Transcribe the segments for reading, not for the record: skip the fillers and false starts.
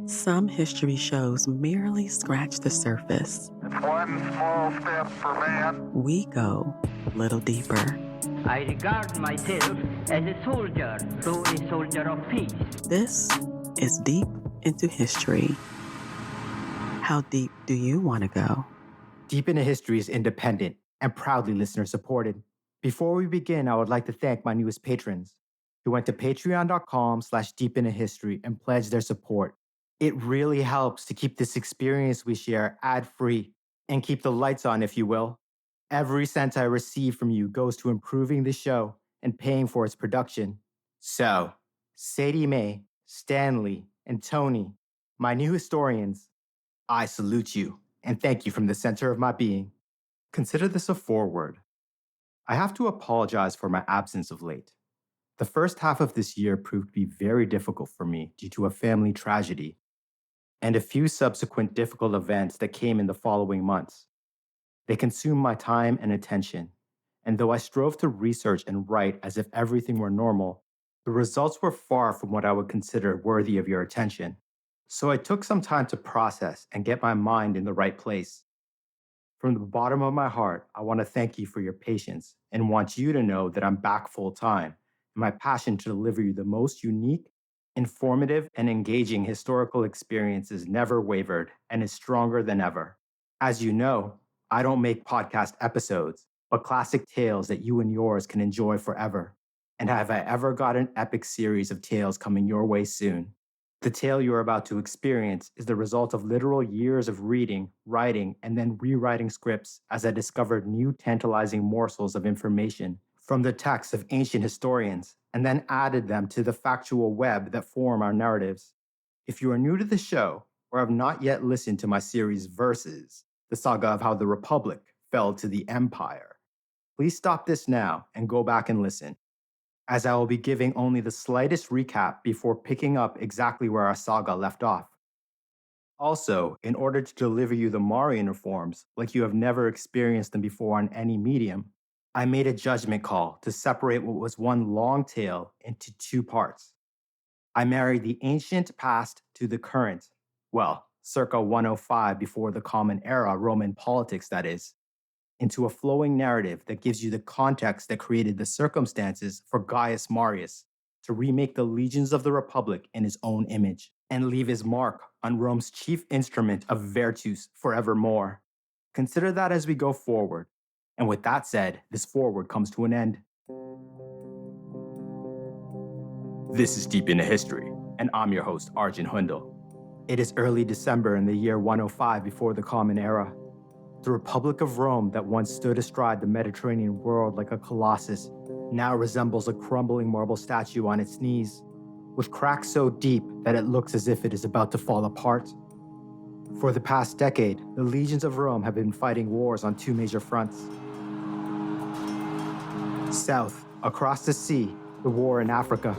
Some history shows merely scratch the surface. It's one small step for man. We go a little deeper. I regard myself as a soldier, though a soldier of peace. This is Deep into History. How deep do you want to go? Deep into History is independent and proudly listener-supported. Before we begin, I would like to thank my newest patrons who went to patreon.com/deepintohistory and pledged their support. It really helps to keep this experience we share ad-free and keep the lights on, if you will. Every cent I receive from you goes to improving the show and paying for its production. So, Sadie Mae, Stanley, and Tony, my new historians, I salute you and thank you from the center of my being. Consider this a foreword. I have to apologize for my absence of late. The first half of this year proved to be very difficult for me due to a family tragedy and a few subsequent difficult events that came in the following months. They consumed my time and attention, and though I strove to research and write as if everything were normal, the results were far from what I would consider worthy of your attention. So I took some time to process and get my mind in the right place. From the bottom of my heart, I want to thank you for your patience and want you to know that I'm back full time, and my passion to deliver you the most unique, informative, and engaging historical experiences never wavered and is stronger than ever. As you know, I don't make podcast episodes, but classic tales that you and yours can enjoy forever. And have I ever got an epic series of tales coming your way soon? The tale you're about to experience is the result of literal years of reading, writing, and then rewriting scripts as I discovered new tantalizing morsels of information from the texts of ancient historians and then added them to the factual web that form our narratives. If you are new to the show or have not yet listened to my series Verses, the saga of how the Republic fell to the Empire, please stop this now and go back and listen, as I will be giving only the slightest recap before picking up exactly where our saga left off. Also, in order to deliver you the Marian Reforms like you have never experienced them before on any medium, I made a judgment call to separate what was one long tale into two parts. I married the ancient past to the current, well, circa 105 before the Common Era Roman politics, that is, into a flowing narrative that gives you the context that created the circumstances for Gaius Marius to remake the legions of the Republic in his own image and leave his mark on Rome's chief instrument of virtus forevermore. Consider that as we go forward. And with that said, this forward comes to an end. This is Deep into History, and I'm your host, Arjun Hundal. It is early December in the year 105 before the Common Era. The Republic of Rome that once stood astride the Mediterranean world like a colossus now resembles a crumbling marble statue on its knees, with cracks so deep that it looks as if it is about to fall apart. For the past decade, the legions of Rome have been fighting wars on two major fronts. South, across the sea, the war in Africa,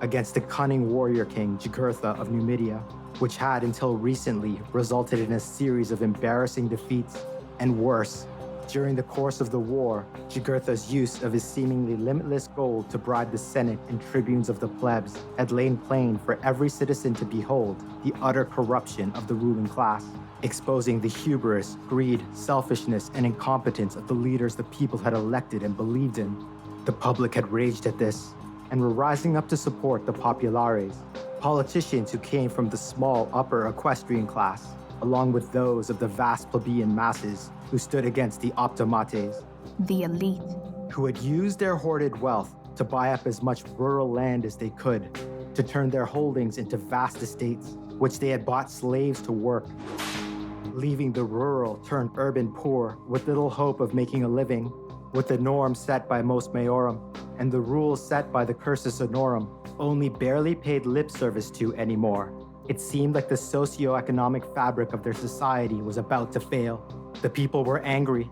against the cunning warrior king Jugurtha of Numidia, which had until recently resulted in a series of embarrassing defeats, and worse, during the course of the war, Jugurtha's use of his seemingly limitless gold to bribe the Senate and tribunes of the plebs had laid plain for every citizen to behold the utter corruption of the ruling class, exposing the hubris, greed, selfishness, and incompetence of the leaders the people had elected and believed in. The public had raged at this, and were rising up to support the populares, politicians who came from the small upper equestrian class, along with those of the vast plebeian masses who stood against the optimates, the elite, who had used their hoarded wealth to buy up as much rural land as they could, to turn their holdings into vast estates, which they had bought slaves to work, leaving the rural turned urban poor with little hope of making a living, with the norms set by most maiorum and the rules set by the cursus honorum only barely paid lip service to anymore. It seemed like the socio-economic fabric of their society was about to fail. The people were angry.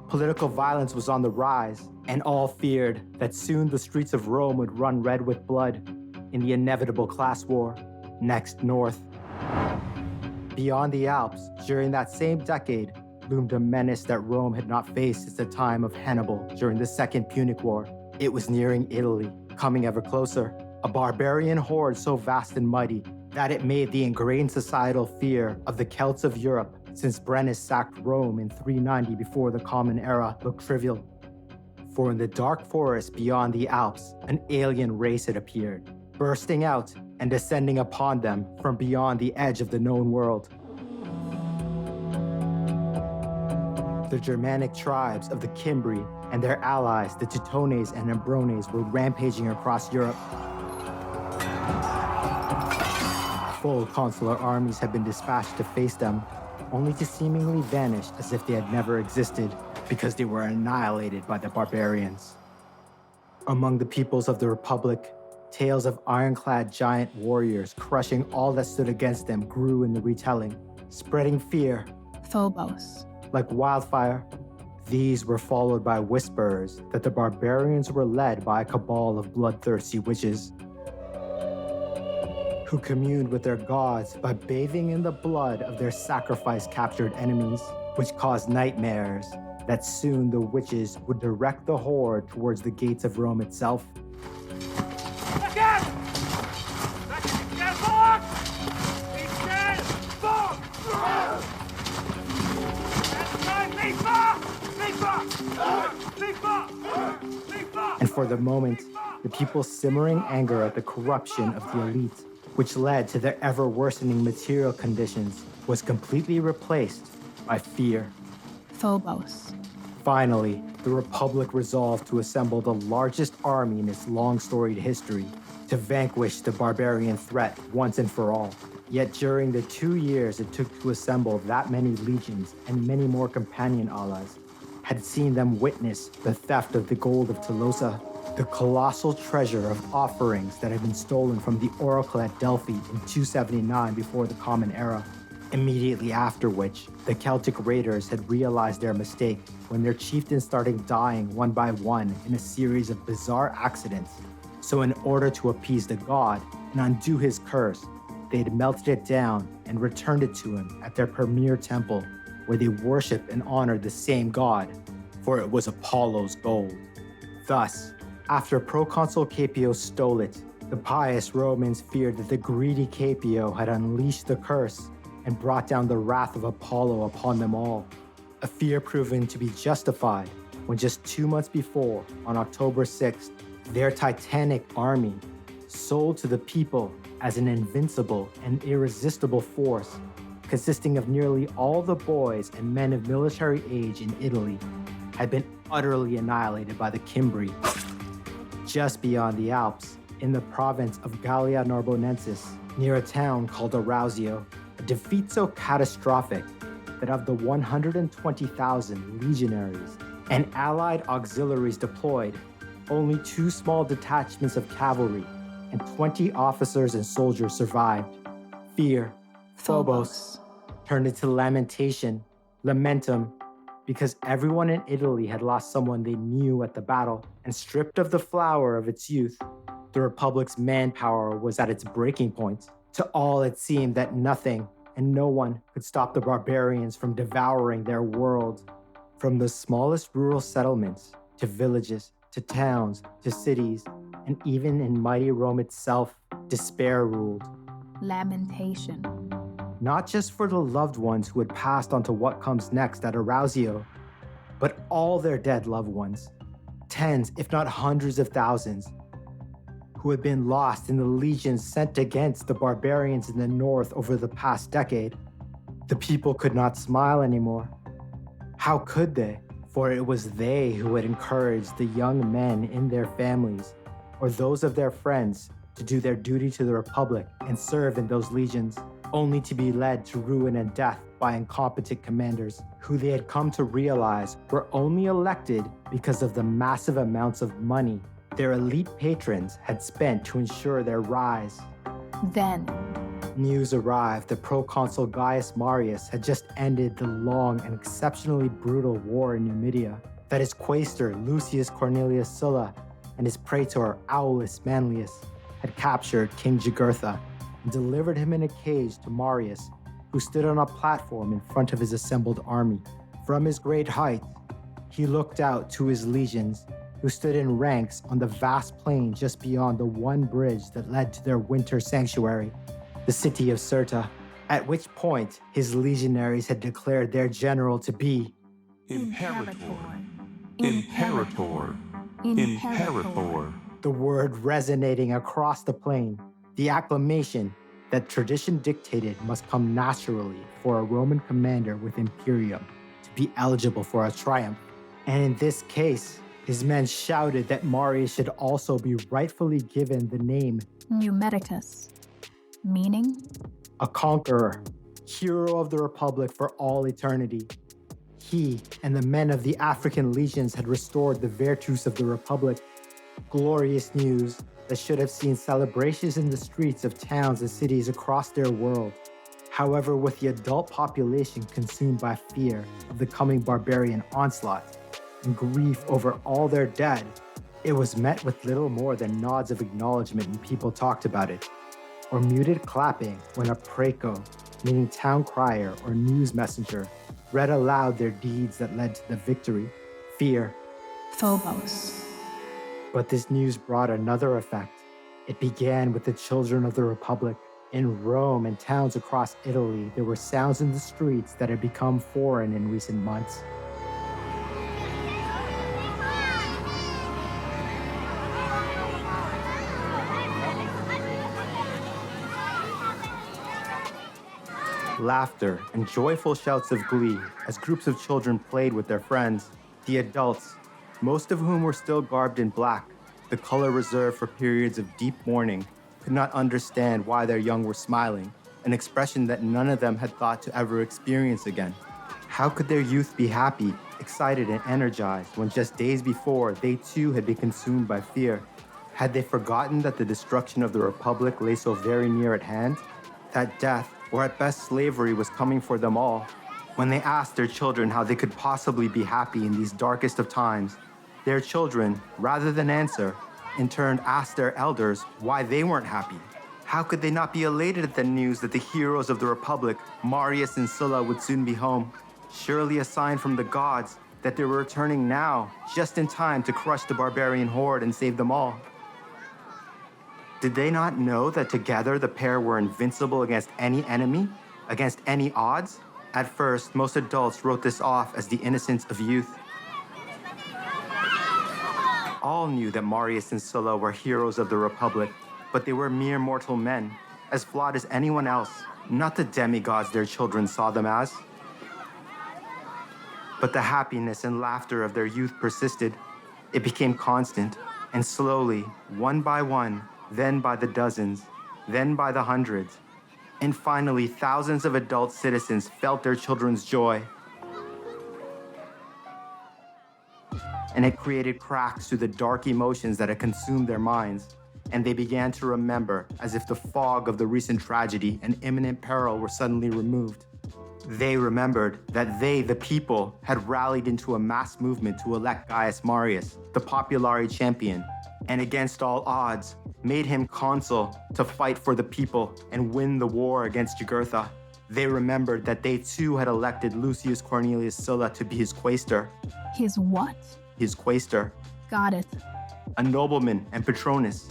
Political violence was on the rise, and all feared that soon the streets of Rome would run red with blood in the inevitable class war, next north. Beyond the Alps, during that same decade, loomed a menace that Rome had not faced since the time of Hannibal during the Second Punic War. It was nearing Italy, coming ever closer. A barbarian horde so vast and mighty that it made the ingrained societal fear of the Celts of Europe since Brennus sacked Rome in 390 before the Common Era look trivial. For in the dark forest beyond the Alps, an alien race had appeared, bursting out and descending upon them from beyond the edge of the known world. The Germanic tribes of the Cimbri and their allies, the Teutones and Ambrones, were rampaging across Europe. Full consular armies had been dispatched to face them, only to seemingly vanish as if they had never existed because they were annihilated by the barbarians. Among the peoples of the Republic, tales of ironclad giant warriors crushing all that stood against them grew in the retelling, spreading fear. Phobos. Like wildfire. These were followed by whispers that the barbarians were led by a cabal of bloodthirsty witches who communed with their gods by bathing in the blood of their sacrifice-captured enemies, which caused nightmares that soon the witches would direct the horde towards the gates of Rome itself. And for the moment, the people's simmering anger at the corruption of the elite, which led to their ever-worsening material conditions, was completely replaced by fear. Phobos. Finally, the Republic resolved to assemble the largest army in its long-storied history to vanquish the barbarian threat once and for all. Yet during the 2 years it took to assemble that many legions and many more companion allies, had seen them witness the theft of the gold of Tolosa, the colossal treasure of offerings that had been stolen from the oracle at Delphi in 279 before the Common Era. Immediately after which, the Celtic raiders had realized their mistake when their chieftains started dying one by one in a series of bizarre accidents. So in order to appease the god and undo his curse, they had melted it down and returned it to him at their premier temple, where they worshiped and honored the same god, for it was Apollo's gold. Thus, after proconsul Caepio stole it, the pious Romans feared that the greedy Caepio had unleashed the curse and brought down the wrath of Apollo upon them all, a fear proven to be justified when just 2 months before, on October 6th, their titanic army, sold to the people as an invincible and irresistible force, consisting of nearly all the boys and men of military age in Italy, had been utterly annihilated by the Cimbri. Just beyond the Alps, in the province of Gallia Narbonensis, near a town called Arausio, a defeat so catastrophic that of the 120,000 legionaries and allied auxiliaries deployed, only 2 small detachments of cavalry and 20 officers and soldiers survived. Fear, Phobos, turned into lamentation, lamentum, because everyone in Italy had lost someone they knew at the battle, and stripped of the flower of its youth, the Republic's manpower was at its breaking point. To all it seemed that nothing and no one could stop the barbarians from devouring their world. From the smallest rural settlements, to villages, to towns, to cities, and even in mighty Rome itself, despair ruled. Lamentation. Not just for the loved ones who had passed on to what comes next at Arausio, but all their dead loved ones, tens if not hundreds of thousands, who had been lost in the legions sent against the barbarians in the north over the past decade. The people could not smile anymore. How could they? For it was they who had encouraged the young men in their families, or those of their friends, to do their duty to the Republic and serve in those legions, only to be led to ruin and death by incompetent commanders who they had come to realize were only elected because of the massive amounts of money their elite patrons had spent to ensure their rise. Then, news arrived that proconsul Gaius Marius had just ended the long and exceptionally brutal war in Numidia, that his quaestor Lucius Cornelius Sulla and his praetor Aulus Manlius had captured King Jugurtha and delivered him in a cage to Marius, who stood on a platform in front of his assembled army. From his great height, he looked out to his legions, who stood in ranks on the vast plain just beyond the one bridge that led to their winter sanctuary. the city of Cirta, at which point his legionaries had declared their general to be Imperator. Imperator. Imperator. the word resonating across the plain, the acclamation that tradition dictated must come naturally for a Roman commander with imperium to be eligible for a triumph. And in this case, his men shouted that Marius should also be rightfully given the name Numeticus. Meaning? a conqueror, hero of the Republic for all eternity. He and the men of the African legions had restored the virtues of the Republic. Glorious news that should have seen celebrations in the streets of towns and cities across their world. However, with the adult population consumed by fear of the coming barbarian onslaught and grief over all their dead, it was met with little more than nods of acknowledgement when people talked about it, or muted clapping when a praeco, meaning town crier or news messenger, read aloud their deeds that led to the victory, fear. Phobos. But this news brought another effect. It began with the children of the Republic. In Rome and towns across Italy, there were sounds in the streets that had become foreign in recent months. Laughter and joyful shouts of glee as groups of children played with their friends. The adults, most of whom were still garbed in black, the color reserved for periods of deep mourning, could not understand why their young were smiling, an expression that none of them had thought to ever experience again. How could their youth be happy, excited, and energized when just days before they too had been consumed by fear? Had they forgotten that the destruction of the Republic lay so very near at hand? That death, or at best slavery, was coming for them all? When they asked their children how they could possibly be happy in these darkest of times, their children, rather than answer, in turn asked their elders why they weren't happy. How could they not be elated at the news that the heroes of the Republic, Marius and Sulla, would soon be home? Surely a sign from the gods that they were returning now, just in time to crush the barbarian horde and save them all. Did they not know that together the pair were invincible against any enemy, against any odds? At first, most adults wrote this off as the innocence of youth. All knew that Marius and Sulla were heroes of the Republic, but they were mere mortal men, as flawed as anyone else, not the demigods their children saw them as. But the happiness and laughter of their youth persisted. It became constant, and slowly, one by one, then by the dozens, then by the hundreds, and finally thousands of adult citizens felt their children's joy. And it created cracks through the dark emotions that had consumed their minds, and they began to remember as if the fog of the recent tragedy and imminent peril were suddenly removed. They remembered that they, the people, had rallied into a mass movement to elect Gaius Marius, the Populari champion, and against all odds, made him consul to fight for the people and win the war against Jugurtha. They remembered that they too had elected Lucius Cornelius Sulla to be his quaestor. His what? His quaestor, Got it. a nobleman and patronus.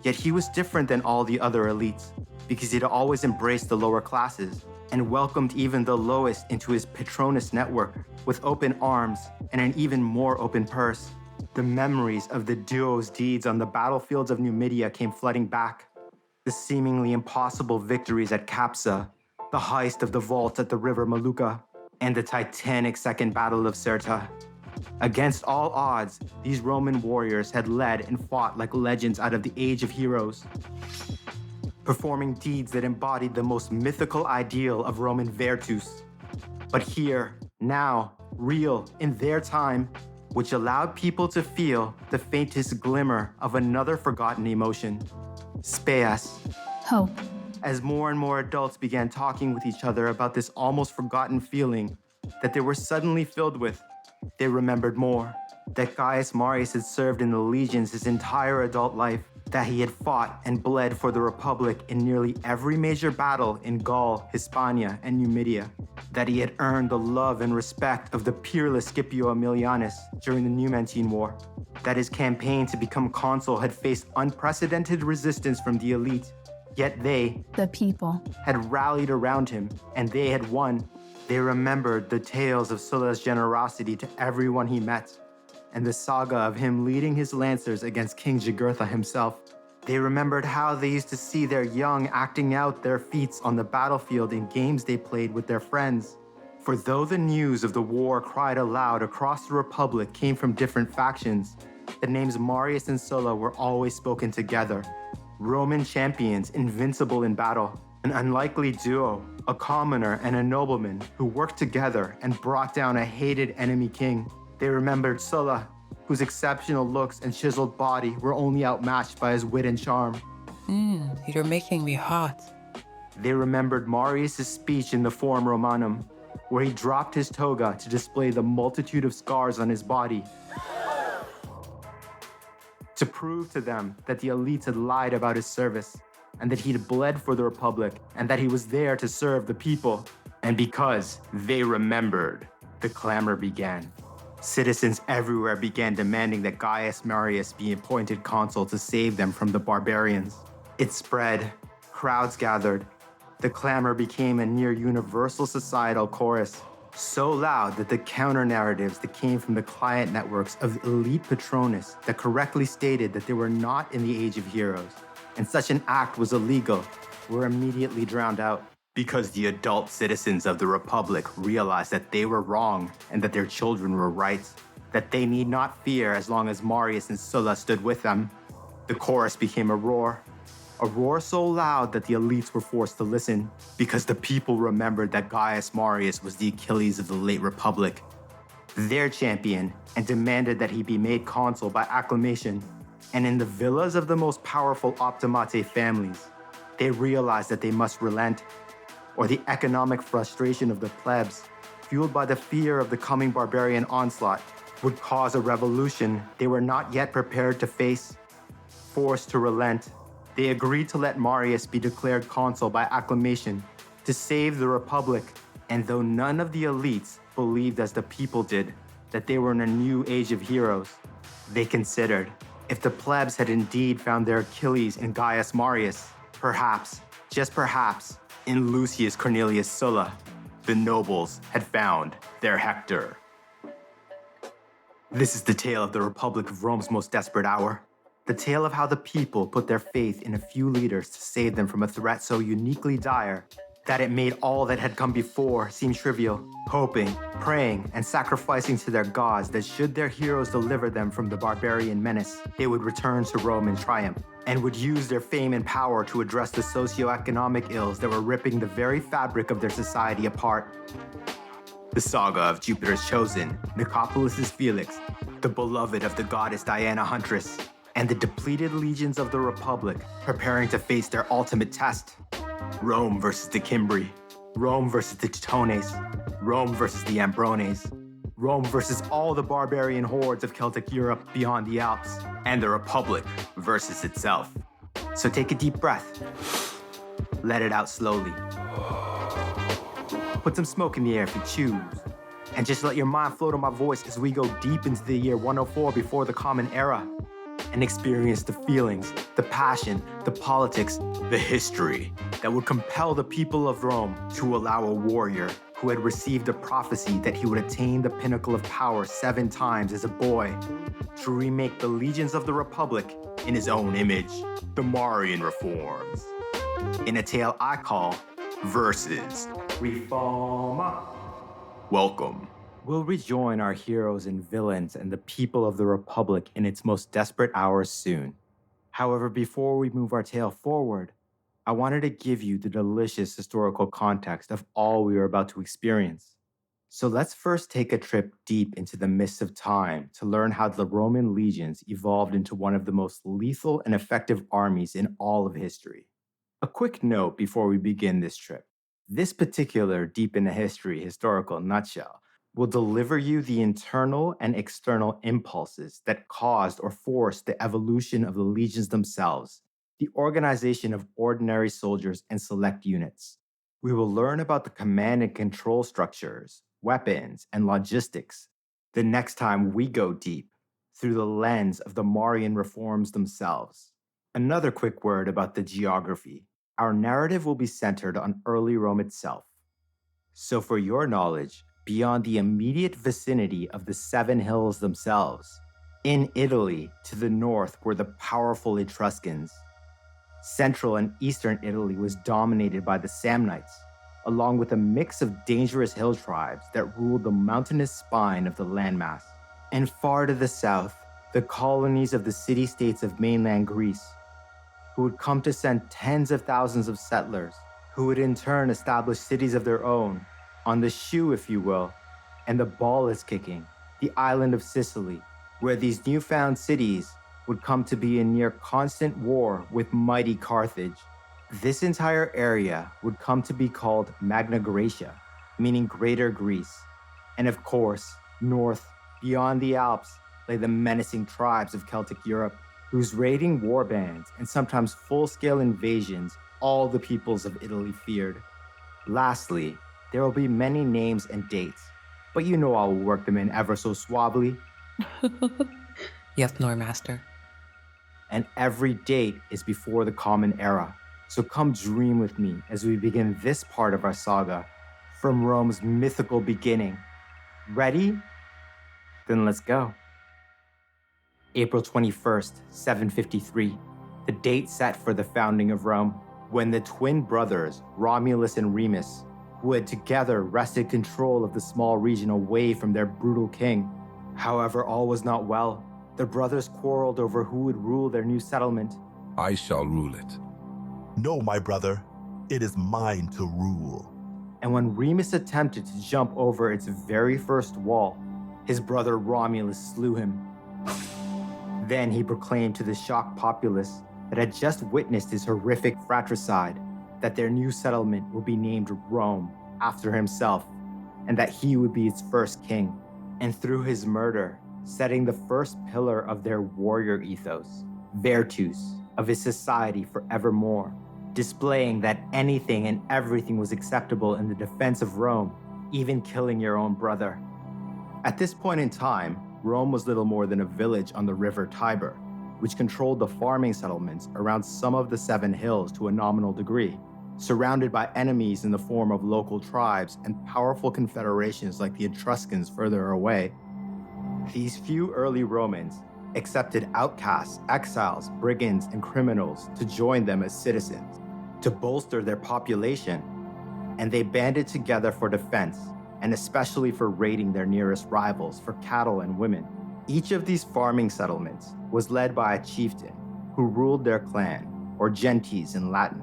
Yet he was different than all the other elites because he'd always embraced the lower classes and welcomed even the lowest into his patronus network with open arms and an even more open purse. The memories of the duo's deeds on the battlefields of Numidia came flooding back. The seemingly impossible victories at Capsa, the heist of the vault at the river Maluka, and the titanic Second Battle of Cirta. Against all odds, these Roman warriors had led and fought like legends out of the Age of Heroes, performing deeds that embodied the most mythical ideal of Roman virtus. But here, now, real, in their time, which allowed people to feel the faintest glimmer of another forgotten emotion, speas. Hope. As more and more adults began talking with each other about this almost forgotten feeling that they were suddenly filled with, they remembered more. That Gaius Marius had served in the legions his entire adult life, that he had fought and bled for the Republic in nearly every major battle in Gaul, Hispania, and Numidia, that he had earned the love and respect of the peerless Scipio Aemilianus during the Numantine War, that his campaign to become consul had faced unprecedented resistance from the elite, Yet they, The people. had rallied around him, and they had won. They remembered the tales of Sulla's generosity to everyone he met, and the saga of him leading his lancers against King Jugurtha himself. They remembered how they used to see their young acting out their feats on the battlefield in games they played with their friends. For though the news of the war cried aloud across the Republic came from different factions, the names Marius and Sulla were always spoken together. Roman champions invincible in battle, an unlikely duo, a commoner and a nobleman who worked together and brought down a hated enemy king. They remembered Sulla, whose exceptional looks and chiseled body were only outmatched by his wit and charm. You're making me hot. They remembered Marius' speech in the Forum Romanum, where he dropped his toga to display the multitude of scars on his body, to prove to them that the elites had lied about his service, and that he'd bled for the Republic, and that he was there to serve the people. And because they remembered, the clamor began. Citizens everywhere began demanding that Gaius Marius be appointed consul to save them from the barbarians. It spread, crowds gathered. The clamor became a near universal societal chorus, so loud that the counter-narratives that came from the client networks of elite Patronus that correctly stated that they were not in the age of heroes, and such an act was illegal, were immediately drowned out. Because the adult citizens of the Republic realized that they were wrong and that their children were right, that they need not fear as long as Marius and Sulla stood with them. The chorus became a roar so loud that the elites were forced to listen, because the people remembered that Gaius Marius was the Achilles of the late Republic, their champion, and demanded that he be made consul by acclamation. And in the villas of the most powerful optimate families, they realized that they must relent, or the economic frustration of the plebs, fueled by the fear of the coming barbarian onslaught, would cause a revolution they were not yet prepared to face. Forced to relent, they agreed to let Marius be declared consul by acclamation to save the Republic. And though none of the elites believed as the people did that they were in a new age of heroes, they considered, if the plebs had indeed found their Achilles in Gaius Marius, perhaps, just perhaps, in Lucius Cornelius Sulla, the nobles had found their Hector. This is the tale of the Republic of Rome's most desperate hour. The tale of how the people put their faith in a few leaders to save them from a threat so uniquely dire that it made all that had come before seem trivial, hoping, praying, and sacrificing to their gods that should their heroes deliver them from the barbarian menace, they would return to Rome in triumph, and would use their fame and power to address the socioeconomic ills that were ripping the very fabric of their society apart. The saga of Jupiter's chosen, Nicopolis' Felix, the beloved of the goddess Diana Huntress, and the depleted legions of the Republic preparing to face their ultimate test. Rome versus the Cimbri, Rome versus the Teutones, Rome versus the Ambrones, Rome versus all the barbarian hordes of Celtic Europe beyond the Alps, and the Republic versus itself. So take a deep breath. Let it out slowly. Put some smoke in the air if you choose. And just let your mind float on my voice as we go deep into the year 104 before the Common Era and experience the feelings, the passion, the politics, the history that would compel the people of Rome to allow a warrior who had received a prophecy that he would attain the pinnacle of power 7 times as a boy to remake the legions of the Republic in his own image, the Marian Reforms, in a tale I call Versus Reforma. Welcome. We'll rejoin our heroes and villains and the people of the Republic in its most desperate hours soon. However, before we move our tale forward, I wanted to give you the delicious historical context of all we are about to experience. So let's first take a trip deep into the mists of time to learn how the Roman legions evolved into one of the most lethal and effective armies in all of history. A quick note before we begin this trip. This particular deep in the history historical nutshell will deliver you the internal and external impulses that caused or forced the evolution of the legions themselves, the organization of ordinary soldiers and select units. We will learn about the command and control structures, weapons, and logistics the next time we go deep through the lens of the Marian Reforms themselves. Another quick word about the geography. our narrative will be centered on early Rome itself. So, for your knowledge, beyond the immediate vicinity of the Seven Hills themselves, in Italy to the north were the powerful Etruscans. Central and eastern Italy was dominated by the Samnites, along with a mix of dangerous hill tribes that ruled the mountainous spine of the landmass. And far to the south, the colonies of the city-states of mainland Greece, who would come to send tens of thousands of settlers, who would in turn establish cities of their own, on the shoe, if you will, and the ball is kicking, the island of Sicily, where these newfound cities would come to be in near constant war with mighty Carthage. This entire area would come to be called Magna Graecia, meaning Greater Greece. And of course, north, beyond the Alps, lay the menacing tribes of Celtic Europe, whose raiding war bands and sometimes full-scale invasions all the peoples of Italy feared. Lastly, there will be many names and dates, but you know I will work them in ever so suavely. Yes, Lord Master. And every date is before the Common Era. So come dream with me as we begin this part of our saga from Rome's mythical beginning. Ready? Then let's go. April 21st, 753, the date set for the founding of Rome, when the twin brothers, Romulus and Remus, who had together wrested control of the small region away from their brutal king. However, all was not well. The brothers quarreled over who would rule their new settlement. I shall rule it. No, my brother, it is mine to rule. And when Remus attempted to jump over its very first wall, his brother Romulus slew him. Then he proclaimed to the shocked populace that had just witnessed his horrific fratricide that their new settlement would be named Rome after himself, and that he would be its first king. And through his murder, setting the first pillar of their warrior ethos, virtus, of his society forevermore, displaying that anything and everything was acceptable in the defense of Rome, even killing your own brother. At this point in time, Rome was little more than a village on the river Tiber, which controlled the farming settlements around some of the Seven Hills to a nominal degree, surrounded by enemies in the form of local tribes and powerful confederations like the Etruscans further away. These few early Romans accepted outcasts, exiles, brigands, and criminals to join them as citizens, to bolster their population, and they banded together for defense, and especially for raiding their nearest rivals for cattle and women. Each of these farming settlements was led by a chieftain who ruled their clan, or gentes in Latin.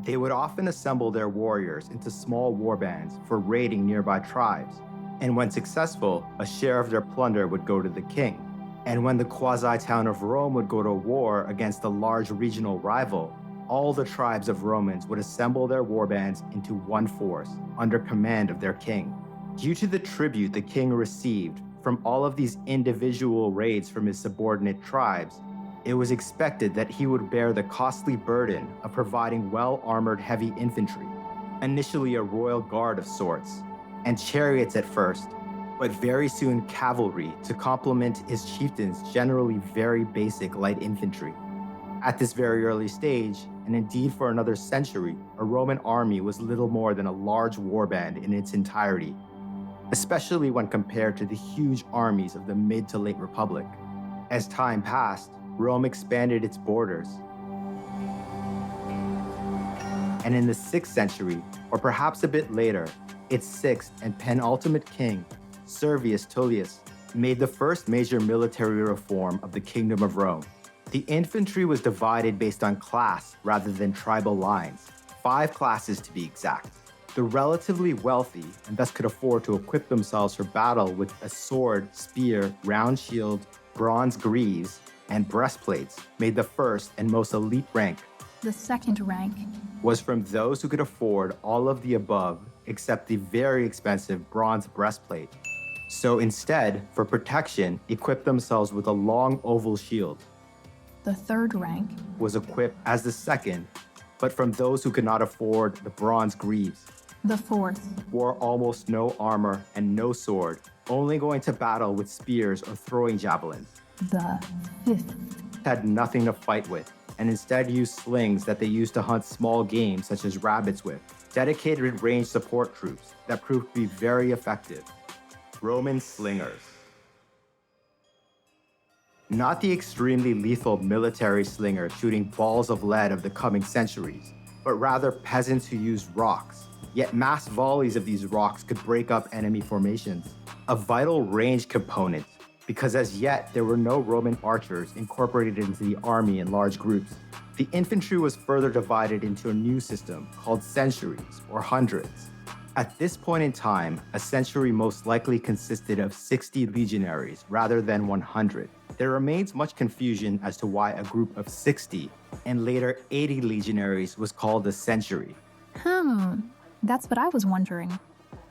They would often assemble their warriors into small war bands for raiding nearby tribes, and when successful, a share of their plunder would go to the king. And when the quasi-town of Rome would go to war against a large regional rival, all the tribes of Romans would assemble their war bands into one force under command of their king. Due to the tribute the king received from all of these individual raids from his subordinate tribes, it was expected that he would bear the costly burden of providing well-armored heavy infantry, initially a royal guard of sorts, and chariots at first, but very soon cavalry to complement his chieftains' generally very basic light infantry. At this very early stage, and indeed for another century, a Roman army was little more than a large warband in its entirety, especially when compared to the huge armies of the mid to late Republic. As time passed, Rome expanded its borders. And in the 6th century, or perhaps a bit later, its 6th and penultimate king, Servius Tullius, made the first major military reform of the Kingdom of Rome. The infantry was divided based on class rather than tribal lines, 5 classes to be exact. The relatively wealthy, and thus could afford to equip themselves for battle with a sword, spear, round shield, bronze greaves, and breastplates, made the first and most elite rank. The second rank Was from those who could afford all of the above except the very expensive bronze breastplate. So instead, for protection, equipped themselves with a long oval shield. The third rank Was equipped as the second, but from those who could not afford the bronze greaves. The fourth Wore almost no armor and no sword, only going to battle with spears or throwing javelins. The fifth Had nothing to fight with, and instead used slings that they used to hunt small game such as rabbits with. Dedicated range support troops that proved to be very effective. Roman slingers. Not the extremely lethal military slinger shooting balls of lead of the coming centuries, but rather peasants who used rocks. Yet mass volleys of these rocks could break up enemy formations. A vital range component, because as yet there were no Roman archers incorporated into the army in large groups. The infantry was further divided into a new system called centuries or hundreds. At this point in time, a century most likely consisted of 60 legionaries rather than 100. There remains much confusion as to why a group of 60 and later 80 legionaries was called a century. That's what I was wondering.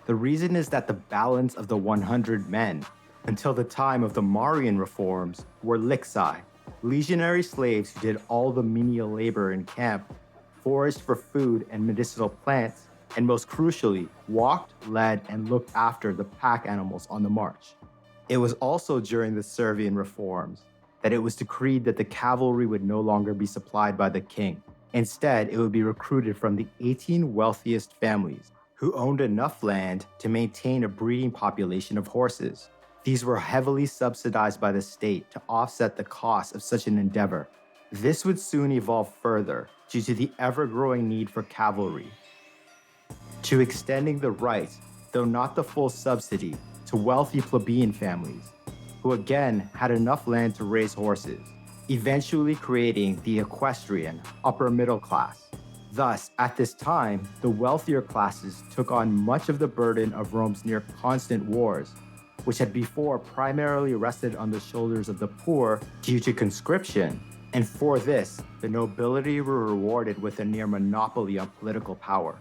The reason is that the balance of the 100 men, until the time of the Marian Reforms, were lixi, legionary slaves who did all the menial labor in camp, foraged for food and medicinal plants, and most crucially, walked, led, and looked after the pack animals on the march. It was also during the Servian Reforms that it was decreed that the cavalry would no longer be supplied by the king. Instead, it would be recruited from the 18 wealthiest families who owned enough land to maintain a breeding population of horses. These were heavily subsidized by the state to offset the cost of such an endeavor. This would soon evolve further due to the ever-growing need for cavalry, to extending the right, though not the full subsidy, to wealthy plebeian families, who again had enough land to raise horses, eventually creating the equestrian upper middle class. Thus, at this time, the wealthier classes took on much of the burden of Rome's near constant wars, which had before primarily rested on the shoulders of the poor due to conscription, and for this, the nobility were rewarded with a near monopoly on political power.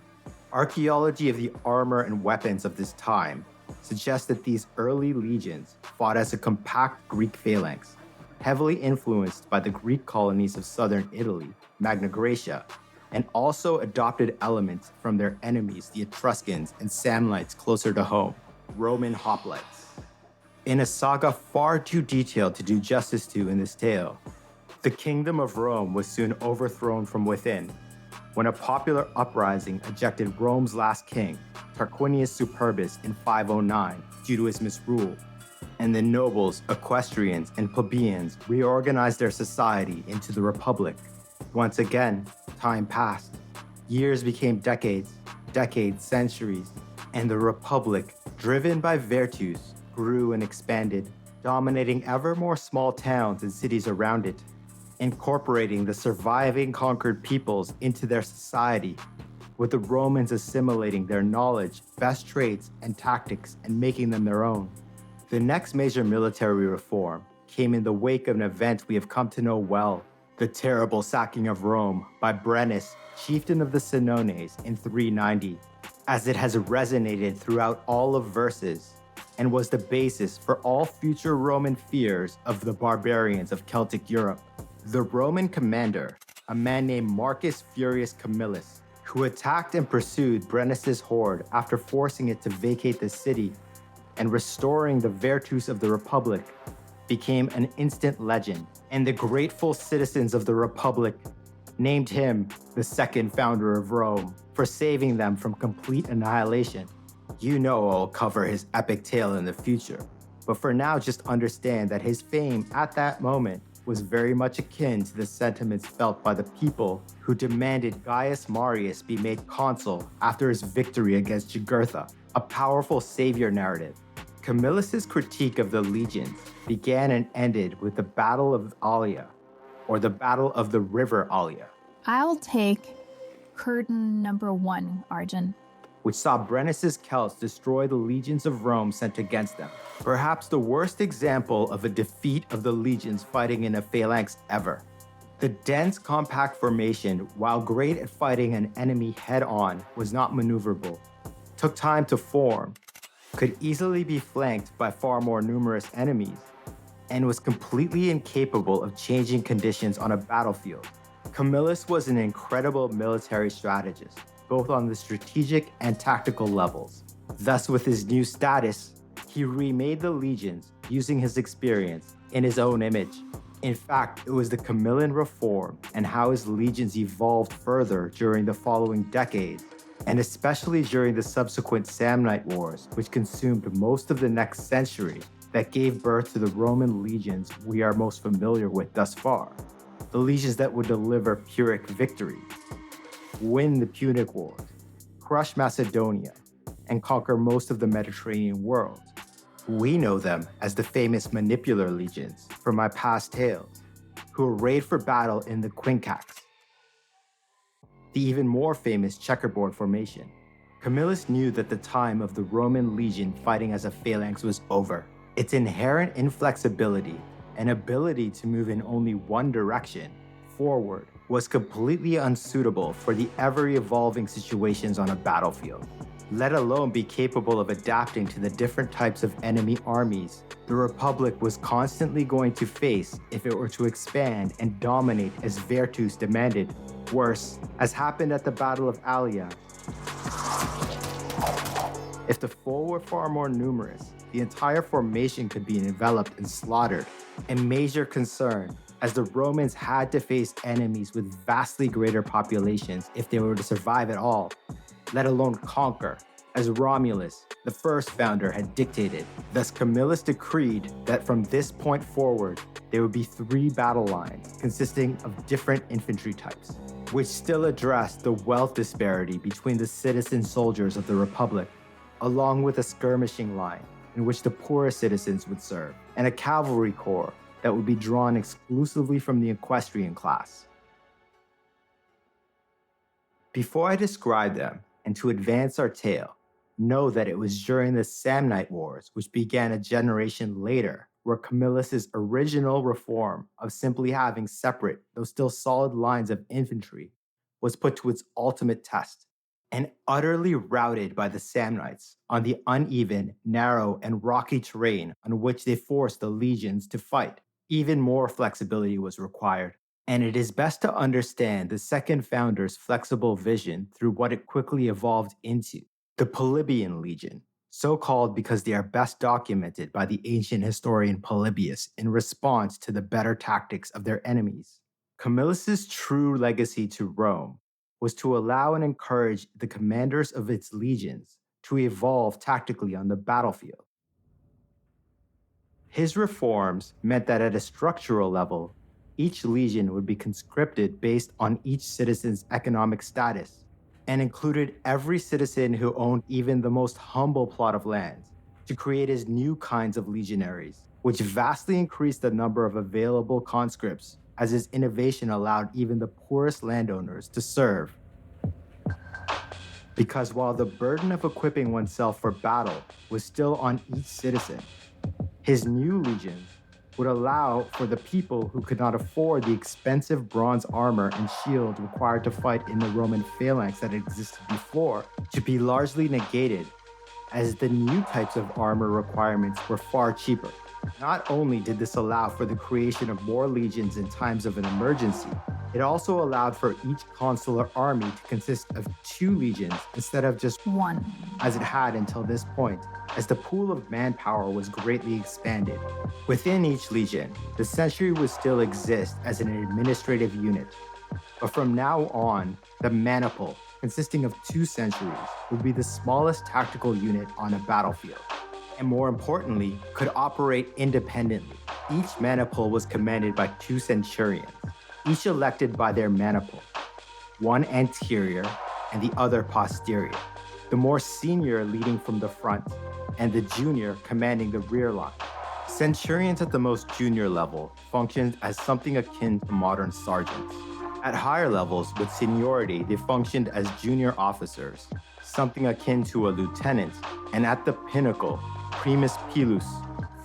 Archaeology of the armor and weapons of this time suggests that these early legions fought as a compact Greek phalanx, heavily influenced by the Greek colonies of southern Italy, Magna Graecia, and also adopted elements from their enemies, the Etruscans and Samnites closer to home, Roman hoplites. In a saga far too detailed to do justice to in this tale, the kingdom of Rome was soon overthrown from within, when a popular uprising ejected Rome's last king, Tarquinius Superbus, in 509 due to his misrule, and the nobles, equestrians, and plebeians reorganized their society into the Republic. Once again, time passed. Years became decades, decades centuries, and the Republic, driven by virtus, grew and expanded, dominating ever more small towns and cities around it, incorporating the surviving conquered peoples into their society, with the Romans assimilating their knowledge, best traits, and tactics and making them their own. The next major military reform came in the wake of an event we have come to know well, the terrible sacking of Rome by Brennus, chieftain of the Senones, in 390, as it has resonated throughout all of verses and was the basis for all future Roman fears of the barbarians of Celtic Europe. The Roman commander, a man named Marcus Furius Camillus, who attacked and pursued Brennus's horde after forcing it to vacate the city and restoring the virtus of the Republic, became an instant legend, and the grateful citizens of the Republic named him the second founder of Rome for saving them from complete annihilation. You know I'll cover his epic tale in the future, but for now just understand that his fame at that moment was very much akin to the sentiments felt by the people who demanded Gaius Marius be made consul after his victory against Jugurtha, a powerful savior narrative. Camillus' critique of the legions began and ended with the Battle of Allia, or the Battle of the River Allia. I'll take curtain number 1, Arjun. Which saw Brennus's Celts destroy the legions of Rome sent against them. Perhaps the worst example of a defeat of the legions fighting in a phalanx ever. The dense, compact formation, while great at fighting an enemy head-on, was not maneuverable, took time to form, could easily be flanked by far more numerous enemies, and was completely incapable of changing conditions on a battlefield. Camillus was an incredible military strategist, both on the strategic and tactical levels. Thus, with his new status, he remade the legions using his experience in his own image. In fact, it was the Camillan Reform and how his legions evolved further during the following decades, and especially during the subsequent Samnite Wars, which consumed most of the next century, that gave birth to the Roman legions we are most familiar with thus far. The legions that would deliver Pyrrhic victory, win the Punic Wars, crush Macedonia, and conquer most of the Mediterranean world. We know them as the famous Manipular legions from my past tales, who arrayed for battle in the quincunx, the even more famous checkerboard formation. Camillus knew that the time of the Roman legion fighting as a phalanx was over. Its inherent inflexibility and ability to move in only one direction, forward, was completely unsuitable for the ever-evolving situations on a battlefield, let alone be capable of adapting to the different types of enemy armies the Republic was constantly going to face if it were to expand and dominate as Vertus demanded. Worse, as happened at the Battle of Allia, if the foe were far more numerous, the entire formation could be enveloped and slaughtered, a major concern, as the Romans had to face enemies with vastly greater populations if they were to survive at all, let alone conquer, as Romulus, the first founder, had dictated. Thus, Camillus decreed that from this point forward, there would be 3 battle lines consisting of different infantry types, which still addressed the wealth disparity between the citizen soldiers of the Republic, along with a skirmishing line in which the poorest citizens would serve, and a cavalry corps that would be drawn exclusively from the equestrian class. Before I describe them, and to advance our tale, know that it was during the Samnite Wars, which began a generation later, where Camillus' original reform of simply having separate, though still solid lines of infantry was put to its ultimate test, and utterly routed by the Samnites on the uneven, narrow, and rocky terrain on which they forced the legions to fight. Even more flexibility was required, and it is best to understand the second founder's flexible vision through what it quickly evolved into. The Polybian Legion, so called because they are best documented by the ancient historian Polybius in response to the better tactics of their enemies. Camillus' true legacy to Rome was to allow and encourage the commanders of its legions to evolve tactically on the battlefield. His reforms meant that at a structural level, each legion would be conscripted based on each citizen's economic status, and included every citizen who owned even the most humble plot of land to create his new kinds of legionaries, which vastly increased the number of available conscripts as his innovation allowed even the poorest landowners to serve. Because while the burden of equipping oneself for battle was still on each citizen, his new legions would allow for the people who could not afford the expensive bronze armor and shield required to fight in the Roman phalanx that existed before to be largely negated, as the new types of armor requirements were far cheaper. Not only did this allow for the creation of more legions in times of an emergency, it also allowed for each consular army to consist of 2 legions instead of just 1. as it had until this point, as the pool of manpower was greatly expanded. Within each legion, the century would still exist as an administrative unit, but from now on, the maniple, consisting of 2 centuries, would be the smallest tactical unit on a battlefield, and more importantly, could operate independently. Each maniple was commanded by 2 centurions, each elected by their maniple, one anterior and the other posterior, the more senior leading from the front, and the junior commanding the rear line. Centurions at the most junior level functioned as something akin to modern sergeants. At higher levels, with seniority, they functioned as junior officers, something akin to a lieutenant, and at the pinnacle, primus pilus,